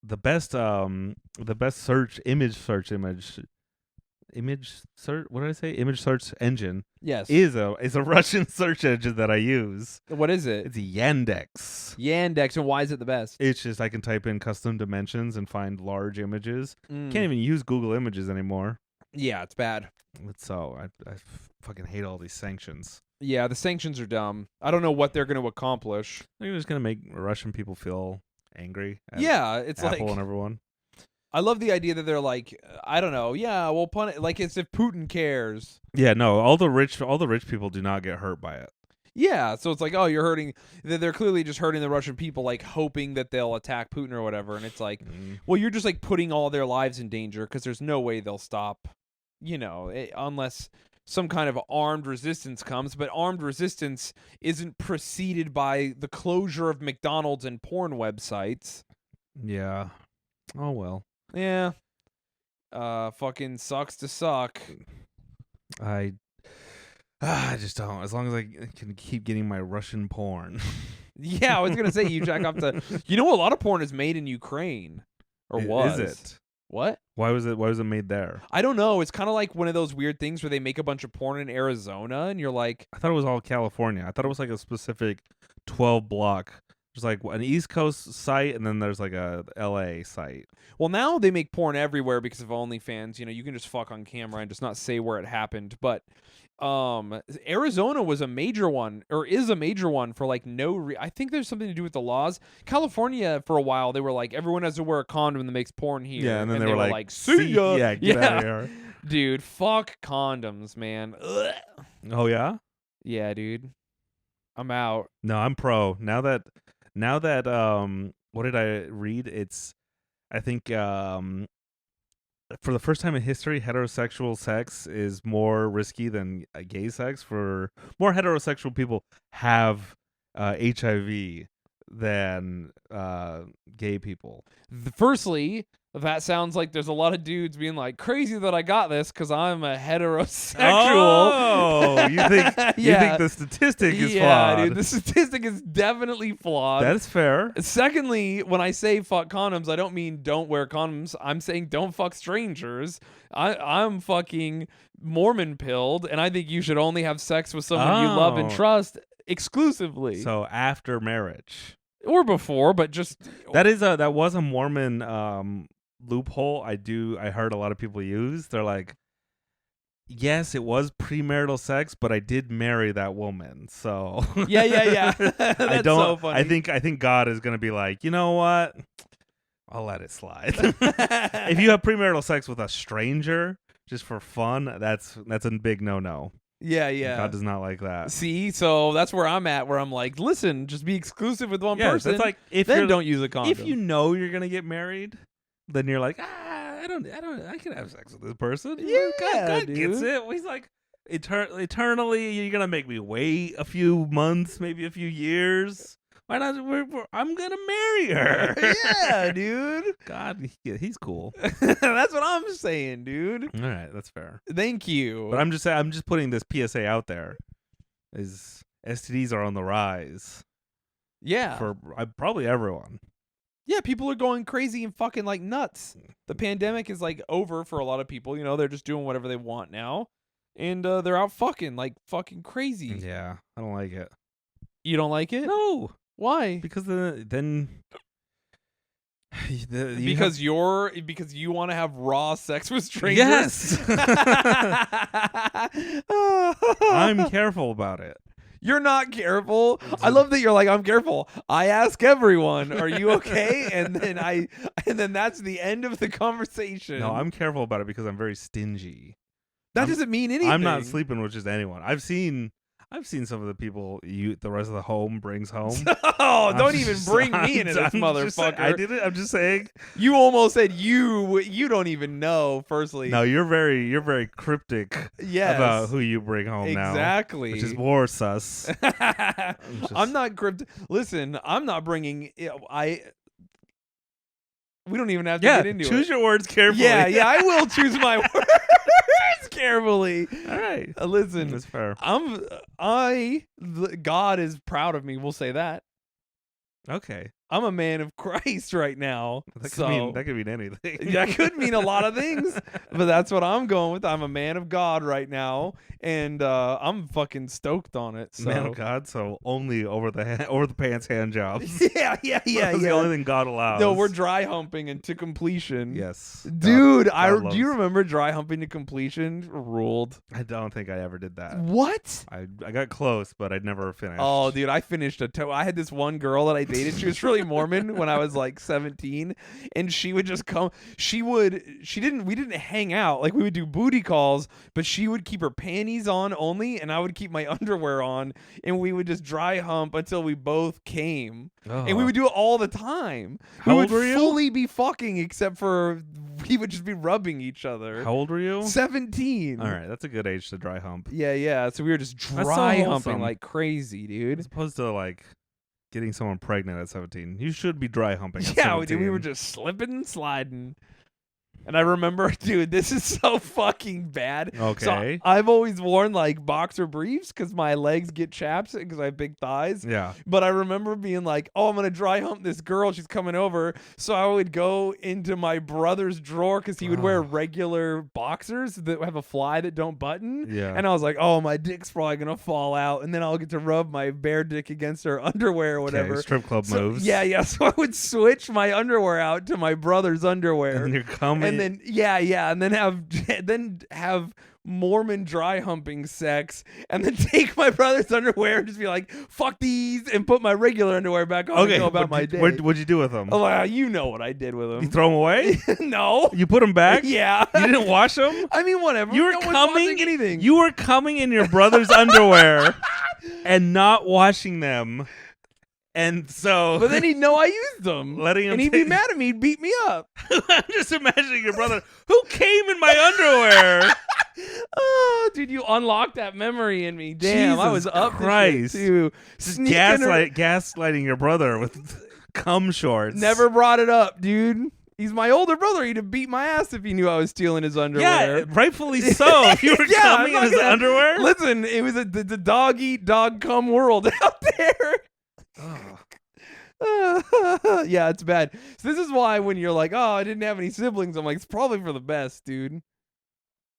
best image search what did I say? Image search engine Yes. is a Russian search engine that I use. What is it? It's Yandex. Yandex. And why is it the best? It's just I can type in custom dimensions and find large images. Mm. Can't even use Google Images anymore. Yeah, it's bad. So I fucking hate all these sanctions. Yeah, the sanctions are dumb. I don't know what they're going to accomplish. They're just gonna make Russian people feel angry. At Yeah, it's Apple like and everyone. I love the idea that they're like, I don't know. Yeah, we'll punish like as if Putin cares. Yeah, no, all the rich people do not get hurt by it. Yeah, so it's like, oh, you're hurting. They're clearly just hurting the Russian people, like hoping that they'll attack Putin or whatever. And it's like, well, you're just like putting all their lives in danger because there's no way they'll stop, unless some kind of armed resistance comes. But armed resistance isn't preceded by the closure of McDonald's and porn websites. Yeah. Oh well. Yeah. Fucking sucks to suck. I just don't. As long as I can keep getting my Russian porn. Yeah, I was gonna say you jack off to. A lot of porn is made in Ukraine, or was Is it? What? Why was it made there? I don't know. It's kind of like one of those weird things where they make a bunch of porn in Arizona, and you're like, I thought it was all California. I thought it was like a specific 12 block. There's like an East Coast site, and then there's like a LA site. well, now they make porn everywhere because of OnlyFans. You can just fuck on camera and just not say where it happened. But Arizona was a major one, or is a major one for like I think there's something to do with the laws. California for a while they were like everyone has to wear a condom that makes porn here. Yeah, and then they were like see ya. Yeah, get out of here. Dude, fuck condoms, man. Ugh. Oh yeah? Yeah, dude. I'm out. No, I'm pro. Now that what did I read? It's I think for the first time in history, heterosexual sex is more risky than gay sex. For more heterosexual people have HIV than gay people. Firstly, that sounds like there's a lot of dudes being like, crazy that I got this because I'm a heterosexual. Oh, you think you think the statistic is flawed? Yeah, dude, the statistic is definitely flawed. That's fair. Secondly, when I say fuck condoms, I don't mean don't wear condoms. I'm saying don't fuck strangers. I'm fucking Mormon pilled, and I think you should only have sex with someone you love and trust exclusively. So after marriage. Or before, but just that was a Mormon loophole I heard a lot of people use. They're like, yes, it was premarital sex, but I did marry that woman. So yeah. That's so funny. I think God is gonna be like, you know what? I'll let it slide. If you have premarital sex with a stranger just for fun, that's a big no. Yeah. God does not like that. See, so that's where I'm at, where I'm like, listen, just be exclusive with one person. It's like then don't use a condom. If you know you're gonna get married, then you're like, I can have sex with this person. Yeah, God dude. gets it. He's like, eternally, you're gonna make me wait a few months, maybe a few years. Why not? I'm gonna marry her. Yeah, dude. God, he's cool. That's what I'm saying, dude. All right, that's fair. Thank you. But I'm just putting this PSA out there. Is STDs are on the rise. Yeah. For probably everyone. Yeah, people are going crazy and fucking like nuts. The pandemic is like over for a lot of people. They're just doing whatever they want now, and they're out fucking crazy. Yeah, I don't like it. You don't like it? No. Why? Because then because you want to have raw sex with strangers. Yes. I'm careful about it. You're not careful. I love that you're like, I'm careful. I ask everyone, are you okay? And then that's the end of the conversation. No, I'm careful about it because I'm very stingy. That doesn't mean anything. I'm not sleeping with just anyone. I've seen some of the people the rest of the home brings home. Oh, don't even bring me into this motherfucker. I did it. I'm just saying. You almost said you don't even know. Firstly, no, you're very cryptic. Yes. About who you bring home now. Exactly. Which is more sus. I'm not cryptic. Listen, I'm not bringing. We don't even have to get into it. Choose your words carefully. Yeah, I will choose my words carefully. All right. Listen, That's fair. God is proud of me. We'll say that. Okay. I'm a man of Christ right now. That so could mean anything. that could mean a lot of things, but that's what I'm going with. I'm a man of God right now, and I'm fucking stoked on it. So. Man of God, so only over the pants hand jobs. yeah. That's the only thing God allows. No, we're dry humping and to completion. Yes, Dude. God Do you remember dry humping to completion? Ruled. I don't think I ever did that. What? I got close, but I'd never finished. Oh, dude, I finished I had this one girl that I dated. She was really Mormon when I was like 17, and she would just come. We didn't hang out. Like, we would do booty calls, but she would keep her panties on only, and I would keep my underwear on, and we would just dry hump until we both came. And we would do it all the time. How we old would were you? fully be fucking, except for we would just be rubbing each other. How old were you? 17. All right, that's a good age to dry hump. Yeah. So we were just so dry humping wholesome. like crazy, dude. As opposed to like getting someone pregnant at 17. You should be dry humping at Yeah, 17. we were just slipping and sliding. And I remember, dude, this is so fucking bad. Okay. So I've always worn like boxer briefs because my legs get chaps because I have big thighs. Yeah. But I remember being like, oh, I'm going to dry hump this girl. She's coming over. So I would go into my brother's drawer because he would wear regular boxers that have a fly that don't button. Yeah. And I was like, oh, my dick's probably going to fall out. And then I'll get to rub my bare dick against her underwear or whatever. Okay, strip club moves. Yeah. So I would switch my underwear out to my brother's underwear. And you're coming. And then have Mormon dry humping sex, and then take my brother's underwear and just be like, fuck these, and put my regular underwear back on and go about my day. What'd you do with them? Oh, you know what I did with them. You throw them away? No. You put them back? Yeah. You didn't wash them? I mean, whatever. You were No one's washing anything. You were coming in your brother's underwear and not washing them. And so, but then he'd know I used them, and he'd be mad at me. He'd beat me up. I'm just imagining your brother who came in my underwear. Oh, dude, you unlocked that memory in me. Damn, Jesus I was up Christ. to shit too. Just gaslighting your brother with cum shorts. Never brought it up, dude. He's my older brother. He'd have beat my ass if he knew I was stealing his underwear. Yeah, rightfully so. If you were coming in his underwear. Listen, it was the dog eat, dog cum world out there. Yeah, it's bad. So this is why when you're like, oh, I didn't have any siblings, I'm like, it's probably for the best, dude.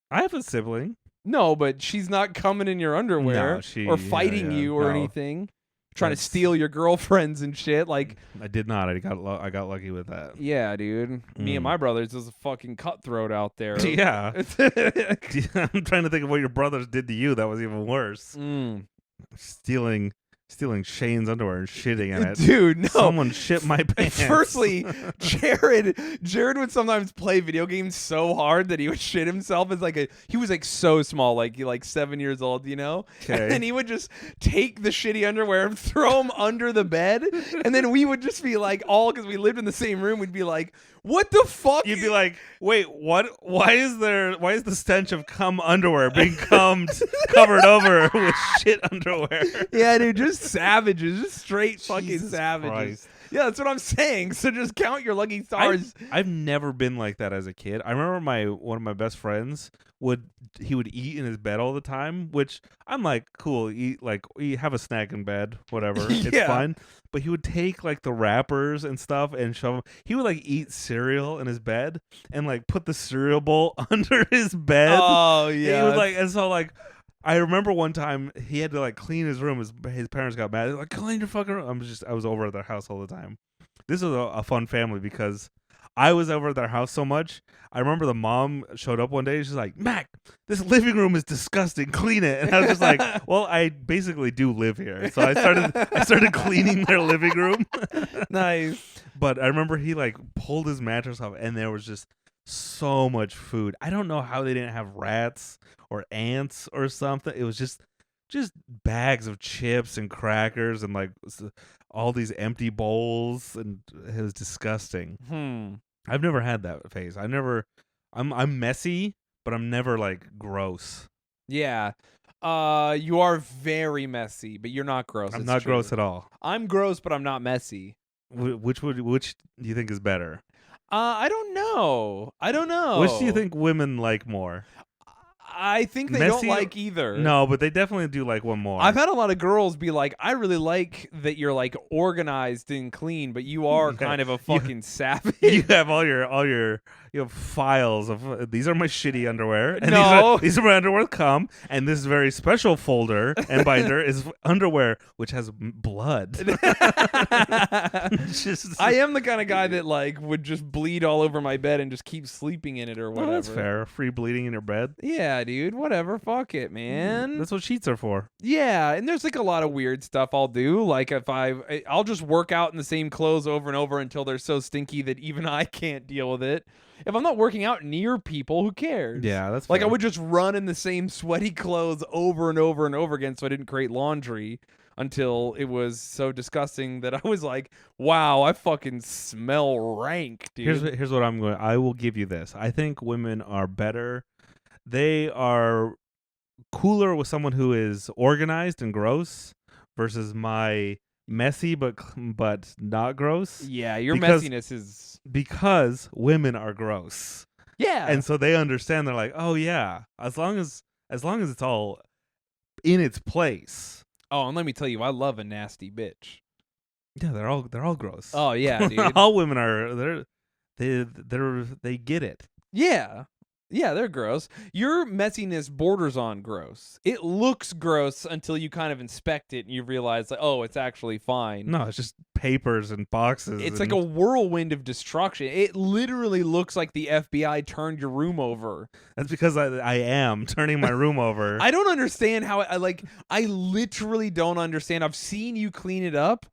I have a sibling. No, but she's not coming in your underwear or fighting you or anything. Trying to steal your girlfriends and shit. Like, I did not. I got lucky with that. Yeah, dude. Me and my brothers is a fucking cutthroat out there. Yeah. I'm trying to think of what your brothers did to you that was even worse. Stealing Shayne's underwear and shitting in it. Dude, no. Someone shit my pants. Firstly, Jared would sometimes play video games so hard that he would shit himself as he was like so small, like 7 years old, you know? Okay. And he would just take the shitty underwear and throw them under the bed. And then we would just be like, because we lived in the same room, we'd be like, what the fuck? You'd be like, wait, what? Why is the stench of cum underwear being covered over with shit underwear? Yeah, dude, just savages, just straight fucking Jesus savages. Christ. Yeah, that's what I'm saying. So just count your lucky stars. I've never been like that as a kid. I remember one of my best friends would eat in his bed all the time, which I'm like, cool, eat, have a snack in bed, whatever, it's fine. But he would take like the wrappers and stuff and shove them. He would like eat cereal in his bed and like put the cereal bowl under his bed. Oh yeah, he would, and so I remember one time he had to like clean his room. His parents got mad. They're like, clean your fucking room. I was over at their house all the time. This was a fun family because I was over at their house so much. I remember the mom showed up one day. She's like, Mac, this living room is disgusting. Clean it. And I was just like, well, I basically do live here. So I started cleaning their living room. Nice. But I remember he like pulled his mattress off and there was just so much food. I don't know how they didn't have rats or ants or something. It was just bags of chips and crackers and like all these empty bowls, and it was disgusting. I've never had that phase. I'm messy, but I'm never like gross. Yeah. You are very messy, but you're not gross. I'm not gross at all. I'm gross, but I'm not messy. Which do you think is better? I don't know. Which do you think women like more? I think they don't like either. No, but they definitely do like one more. I've had a lot of girls be like, I really like that you're like organized and clean, but you are kind of a fucking savage. You have all your you have files of these are my shitty underwear, and No. these are my underwear with cum, and this very special folder and binder is underwear which has blood. Just, I am the kind of guy that like would just bleed all over my bed and just keep sleeping in it or whatever. well, that's fair. Free bleeding in your bed. Yeah, dude. Whatever. Fuck it, man. That's what sheets are for. Yeah, and there's like a lot of weird stuff I'll do. Like if I'll just work out in the same clothes over and over until they're so stinky that even I can't deal with it. If I'm not working out near people, who cares? Yeah, that's like fair. I would just run in the same sweaty clothes over and over and over again so I didn't create laundry until it was so disgusting that I was like, wow, I fucking smell rank, dude. Here's what I'm going. I will give you this. I think women are better. They are cooler with someone who is organized and gross versus my messy but not gross. Yeah, your because- messiness is Because women are gross. yeah. And so they understand. They're like, oh yeah, as long as it's all in its place. Oh, and let me tell you, I love a nasty bitch. Yeah, they're all gross. Oh yeah, dude. All women are they get it. Yeah. Yeah, they're gross. Your messiness borders on gross. It looks gross until you kind of inspect it and you realize, like, oh, it's actually fine. No, it's just papers and boxes. It's like a whirlwind of destruction. It literally looks like the FBI turned your room over. That's because I am turning my room over. I don't understand how I literally don't understand. I've seen you clean it up.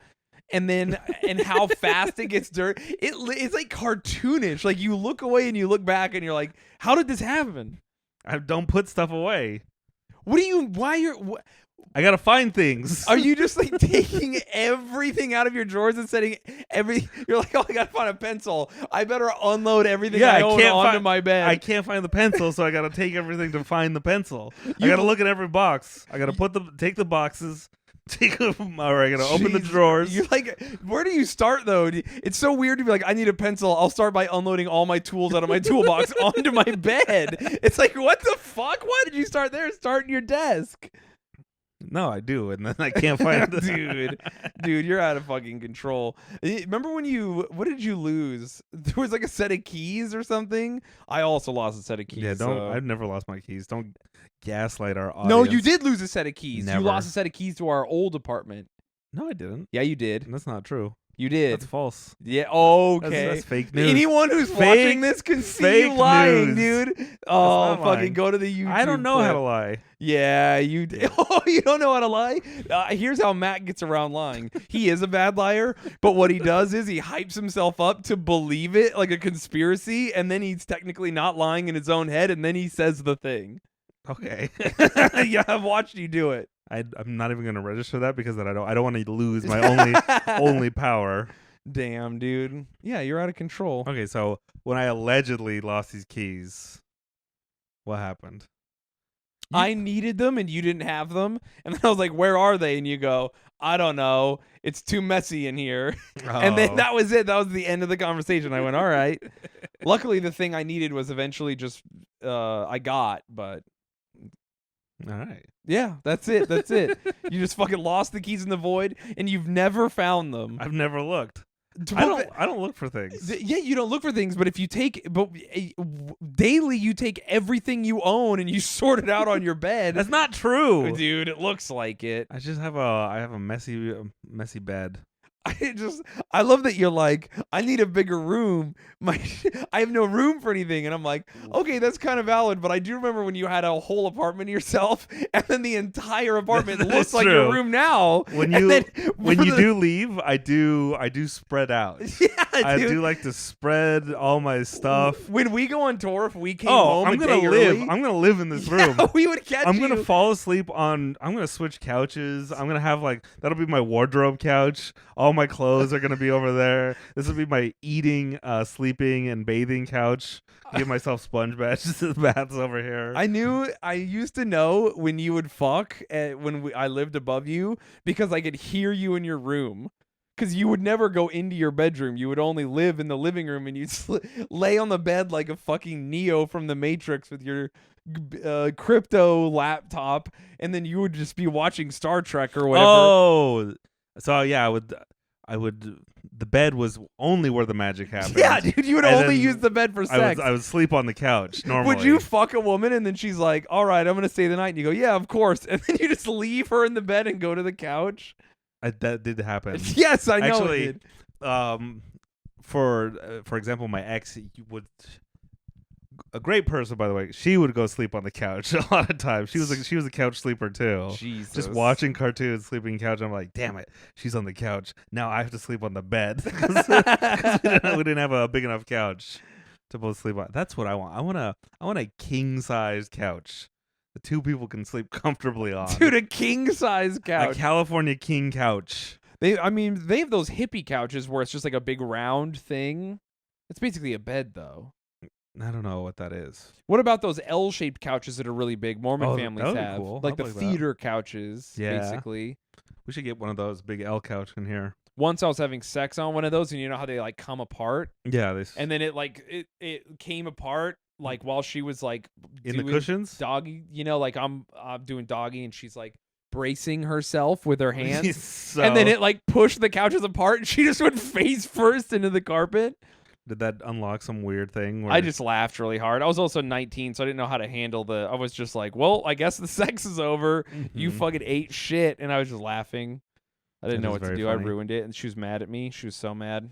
And how fast it gets dirty. It's like cartoonish. Like you look away and you look back and you're like, how did this happen? I don't put stuff away. I gotta find things. Are you just like taking everything out of your drawers and setting you're like, oh, I gotta find a pencil. I better unload everything I own onto my bed. I can't find the pencil, so I gotta take everything to find the pencil. I gotta look at every box. I gotta take the boxes. I gotta open the drawers. You're like, where do you start though? It's so weird to be like, I need a pencil. I'll start by unloading all my tools out of my toolbox onto my bed. It's like, what the fuck? Why did you start there? Start in your desk. No, I do, and then I can't find it. Dude, you're out of fucking control. Remember when what did you lose? There was like a set of keys or something? I also lost a set of keys. Yeah, I've never lost my keys. Don't gaslight our audience. No, you did lose a set of keys. Never. You lost a set of keys to our old apartment. No, I didn't. Yeah, you did. That's not true. You did. That's false. Yeah. Okay. That's fake news. Anyone who's watching this can see you lying, news. dude. Oh, fucking lying. go to the YouTube. I don't know clip. how to lie. Yeah, you. Oh, you don't know how to lie. Here's how Matt gets around lying. He is a bad liar, but what he does is he hypes himself up to believe it like a conspiracy, and then he's technically not lying in his own head, and then he says the thing. Okay. Yeah, I've watched you do it. I'm not even gonna register that because I don't want to lose my only power. Damn, dude. Yeah, you're out of control. Okay, so when I allegedly lost these keys, what happened? I needed them and you didn't have them, and then I was like, "Where are they?" And you go, "I don't know. It's too messy in here." And then that was it. That was the end of the conversation. I went, "All right." Luckily, the thing I needed was eventually just I got, but. All right. Yeah, that's it. That's it. You just fucking lost the keys in the void, and you've never found them. I've never looked. I don't look for things. Yeah, you don't look for things, but if you daily, you take everything you own and you sort it out on your bed. That's not true, dude. It looks like it. I just have a messy bed. I love that you're like, I need a bigger room. I have no room for anything. And I'm like, okay, that's kind of valid. But I do remember when you had a whole apartment to yourself, and then the entire apartment looks like your room now. When you do leave, I do spread out. Yeah, I do like to spread all my stuff. When we go on tour, if we came home, I'm gonna live in this room. We would catch. I'm gonna fall asleep on. I'm gonna switch couches. I'm gonna have that'll be my wardrobe couch. All my clothes are gonna be over there. This will be my eating, sleeping, and bathing couch. Give myself sponge baths. The baths over here. I used to know when you would fuck I lived above you because I could hear you in your room. Because you would never go into your bedroom. You would only live in the living room, and you'd lay on the bed like a fucking Neo from the Matrix with your crypto laptop, and then you would just be watching Star Trek or whatever. Oh, so yeah, I would. The bed was only where the magic happened. Yeah, dude, you would And only then use the bed for sex. I would sleep on the couch normally. Would you fuck a woman and then she's like, all right, I'm going to stay the night? And you go, yeah, of course. And then you just leave her in the bed and go to the couch? That did happen. Yes, I know Actually, it did. For example, my ex would. A great person, by the way. She would go sleep on the couch a lot of times. She was a couch sleeper too. Jesus. Just watching cartoons, sleeping on the couch. I'm like, damn it, she's on the couch. Now I have to sleep on the bed because we didn't have a big enough couch to both sleep on. That's what I want. I want a king size couch that two people can sleep comfortably on. Dude, a king size couch. A California king couch. They have those hippie couches where it's just like a big round thing. It's basically a bed though. I don't know what that is. What about those L-shaped couches that are really big? Mormon families that would be have cool. like I'd the like that. theater couches, Yeah. basically. We should get one of those big L couch in here. Once I was having sex on one of those, and you know how they like come apart, Yeah, and then it came apart like while she was like in the doing cushions. doggy, like I'm doing doggy, and she's like bracing herself with her hands, So, and then it like pushed the couches apart, and she just went face first into the carpet. did that unlock some weird thing? Where I just laughed really hard. I was also 19, so I didn't know how to handle I was just like, well, I guess the sex is over. You Mhm. fucking ate shit. And I was just laughing. I didn't That know is what to very do. funny. I ruined it. And she was mad at me. She was so mad.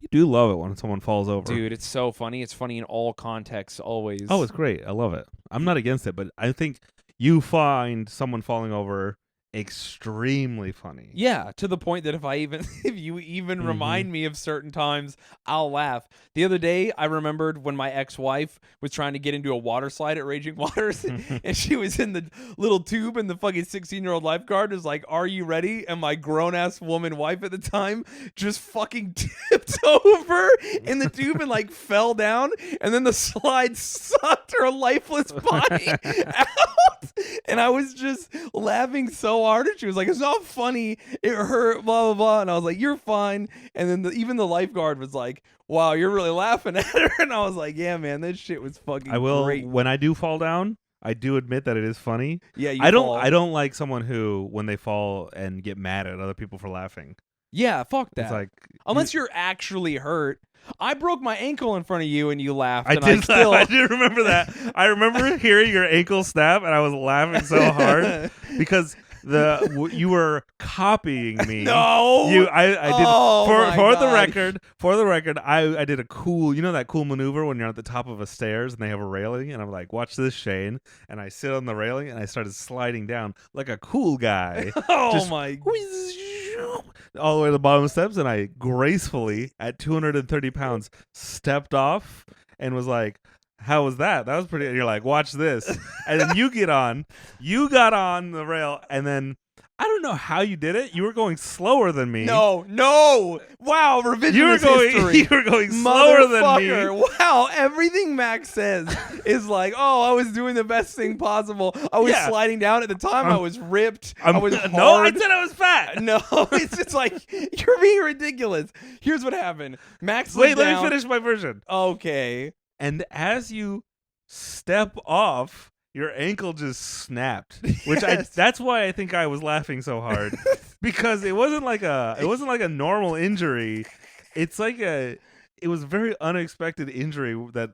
You do love it when someone falls over. Dude, it's so funny. It's funny in all contexts, always. Oh, it's great. I love it. I'm not against it, but I think you find someone falling over extremely funny. Yeah, to the point that if you even remind me of certain times, I'll laugh. The other day, I remembered when my ex-wife was trying to get into a water slide at Raging Waters, and she was in the little tube, and the fucking 16-year-old lifeguard was like, "Are you ready?" And my grown-ass woman wife at the time just fucking tipped over in the tube and like fell down, and then the slide sucked her lifeless body out. And I was just laughing so hard, and she was like, "It's not funny. It hurt, blah, blah, blah." And I was like, "You're fine." And then even the lifeguard was like, "Wow, you're really laughing at her." And I was like, "Yeah, man, this shit was fucking I will great." when I do fall down. I do admit that it is funny. Yeah, I don't like someone who, when they fall and get mad at other people for laughing. Yeah, fuck that. It's like Unless you're actually hurt. I broke my ankle in front of you, and you laughed. I and did. still... I do remember that. I remember hearing your ankle snap, and I was laughing so hard because you were copying me. No, I did Oh, for my the gosh. record. For the record, I did a cool, that cool maneuver when you're at the top of a stairs and they have a railing, and I'm like, "Watch this, Shayne," and I sit on the railing and I started sliding down like a cool guy. Oh Just my! all the way to the bottom of the steps, and I gracefully, at 230 pounds, stepped off and was like, "How was that? That was pretty." And you're like, "Watch this," and then you got on the rail, and then I don't know how you did it. You were going slower than me. No! Wow, revisionist you were going. history. You were going slower than me. Motherfucker. Wow, everything Max says is like, "Oh, I was doing the best thing possible. I was Yeah. sliding down at the time. I was ripped. I was hard." No, I said I was fat. No, it's just like you're being ridiculous. Here's what happened. Max Wait, looked let down. me finish my version. Okay. And as you step off, your ankle just snapped, which Yes. that's why I think I was laughing so hard, because it wasn't like a normal injury. It was a very unexpected injury that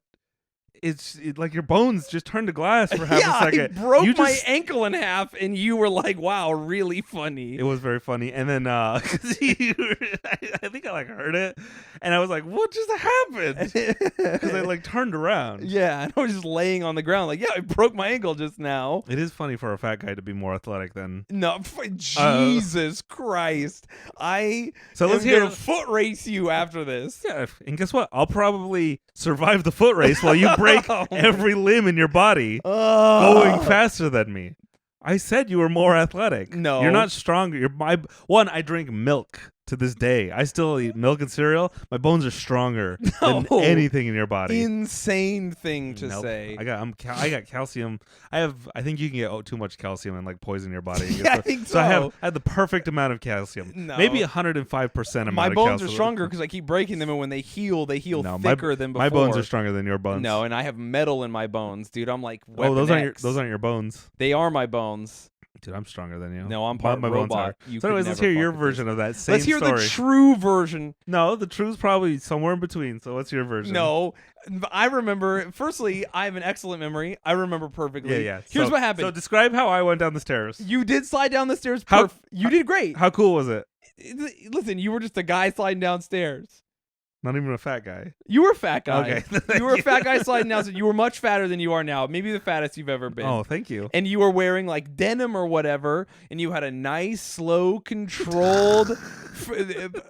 it's like your bones just turned to glass for half a second. I broke You my just- ankle in half, and you were like, "Wow, really funny." It was very funny, and then I think I heard it, and I was like, "What just happened?" Because I turned around. Yeah, and I was just laying on the ground, like, "Yeah, I broke my ankle just now." It is funny for a fat guy to be more athletic than. No, Jesus Christ! So let's am hear. gonna foot race you after this. Yeah, and guess what? I'll probably survive the foot race while you break every limb in your body going faster than me. I said you were more athletic. No. You're not stronger. I drink milk. to this day. I still eat milk and cereal. My bones are stronger than No. anything in your body. Insane thing to Nope. say. I got calcium. I think you can get too much calcium and like poison your body. Yeah, I think So I so. have the perfect amount of calcium. No. Maybe 105% amount My of bones calcium. are stronger because I keep breaking them, and when they heal No, thicker than before. my bones are stronger than your bones. No, and I have metal in my bones, dude. I'm like Oh, those Weapon aren't X. those aren't your bones. They are my bones. Dude, I'm stronger than you. No, I'm part my bones robot. are. You So could anyways, let's never hear your fuck with version this. of that same Let's hear story. the true version. No, the truth's probably somewhere in between. So what's your version? No, I remember. Firstly, I have an excellent memory. I remember perfectly. Yeah. Here's So- what happened. So describe how I went down the stairs. You did slide down the stairs. How- You did great. How cool was it? Listen, you were just a guy sliding downstairs. Not even a fat guy. You were a fat guy. Okay. You were a fat guy sliding down. You were much fatter than you are now. Maybe the fattest you've ever been. Oh, thank you. And you were wearing like denim or whatever, and you had a nice, slow, controlled,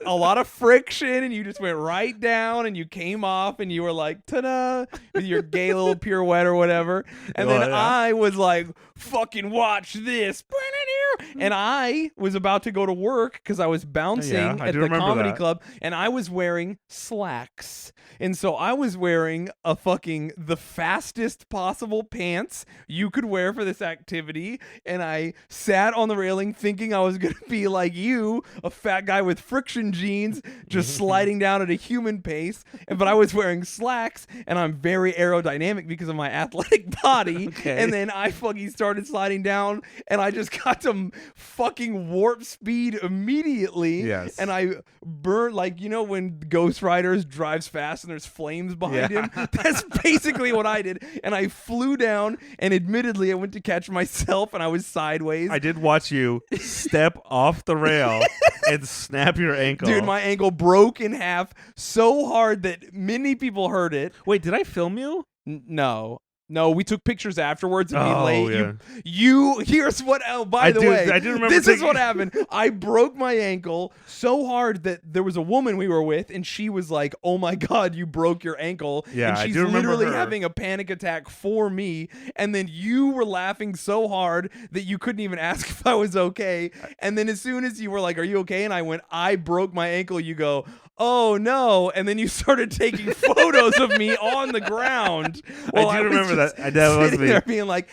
a lot of friction, and you just went right down, and you came off, and you were like, ta-da, with your gay little pirouette or whatever. And then yeah. I was like, fucking watch this. And I was about to go to work because I was bouncing Yeah, I at do the remember comedy that. club, and I was wearing slacks. And so I was wearing the fastest possible pants you could wear for this activity. And I sat on the railing thinking I was going to be like you, a fat guy with friction jeans, just sliding down at a human pace. But I was wearing slacks, and I'm very aerodynamic because of my athletic body. Okay. And then I fucking started sliding down, and I just got to fucking warp speed immediately. Yes. And I burned, like, you know when Ghost Rider drives fast and there's flames behind him? That's basically what I did. And I flew down, and admittedly I went to catch myself, and I was sideways. I did watch you step off the rail and snap your ankle. Dude, my ankle broke in half so hard that many people heard it. Wait, did I film you? No, we took pictures afterwards of me Oh, late. yeah. You here's what. Oh, by the way, I do remember. this is what happened. I broke my ankle so hard that there was a woman we were with, and she was like, "Oh my god, you broke your ankle!" Yeah, and I she's do remember literally her. having a panic attack for me. And then you were laughing so hard that you couldn't even ask if I was okay. And then as soon as you were like, "Are you okay?" and I went, "I broke my ankle," you go, "Oh no!" And then you started taking photos of me on the ground. while I do was remember just that. That was sitting me. there being like,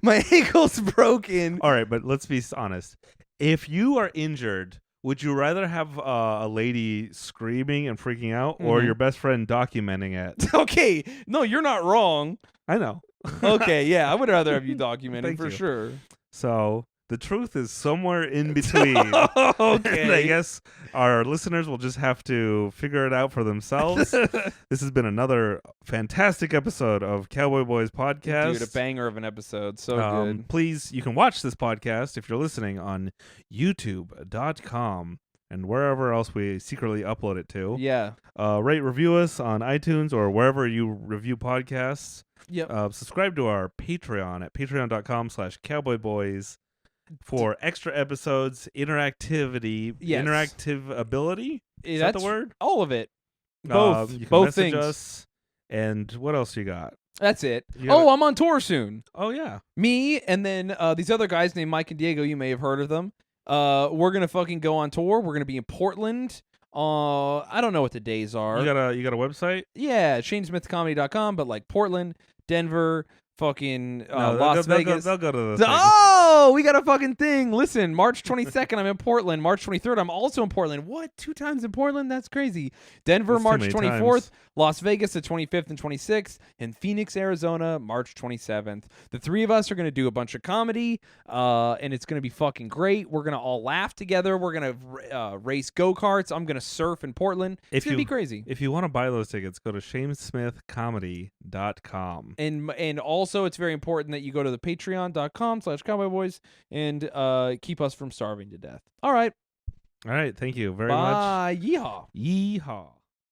my ankle's broken. All right, but let's be honest. If you are injured, would you rather have a lady screaming and freaking out, or Mhm. your best friend documenting it? Okay, no, you're not wrong. I know. Okay, yeah, I would rather have you documenting Thank for you. sure. So the truth is somewhere in between. Okay. And I guess our listeners will just have to figure it out for themselves. This has been another fantastic episode of Cowboy Boys Podcast. Dude, a banger of an episode. So good. Please, you can watch this podcast if you're listening on youtube.com and wherever else we secretly upload it to. Yeah. Rate, review us on iTunes or wherever you review podcasts. Yep. Subscribe to our Patreon at patreon.com/cowboyboys for extra episodes, interactivity, Yes. interactive ability. Is that the That's word? all of it. Both. You can Both message things. us. And what else you got? That's it. You gotta- Oh, I'm on tour soon. Oh, yeah. Me and then these other guys named Mike and Diego. You may have heard of them. We're gonna fucking go on tour. We're gonna be in Portland. I don't know what the days are. You got a website? Yeah, ShayneSmithComedy.com, but like Portland, Denver, fucking No, Las they'll Vegas. go to the thing. Oh, we got a fucking thing. Listen, March 22nd, I'm in Portland. March 23rd, I'm also in Portland. What? 2 times in Portland? That's crazy. Denver, That's too March many 24th. times. Las Vegas, the 25th and 26th. And Phoenix, Arizona, March 27th. The three of us are going to do a bunch of comedy, and it's going to be fucking great. We're going to all laugh together. We're going to race go-karts. I'm going to surf in Portland. It's going to be crazy. If you want to buy those tickets, go to shamesmithcomedy.com. And also, it's very important that you go to the patreon.com/cowboyboys and keep us from starving to death. All right. All right. Thank you very much. Bye. Yeehaw. Yeehaw.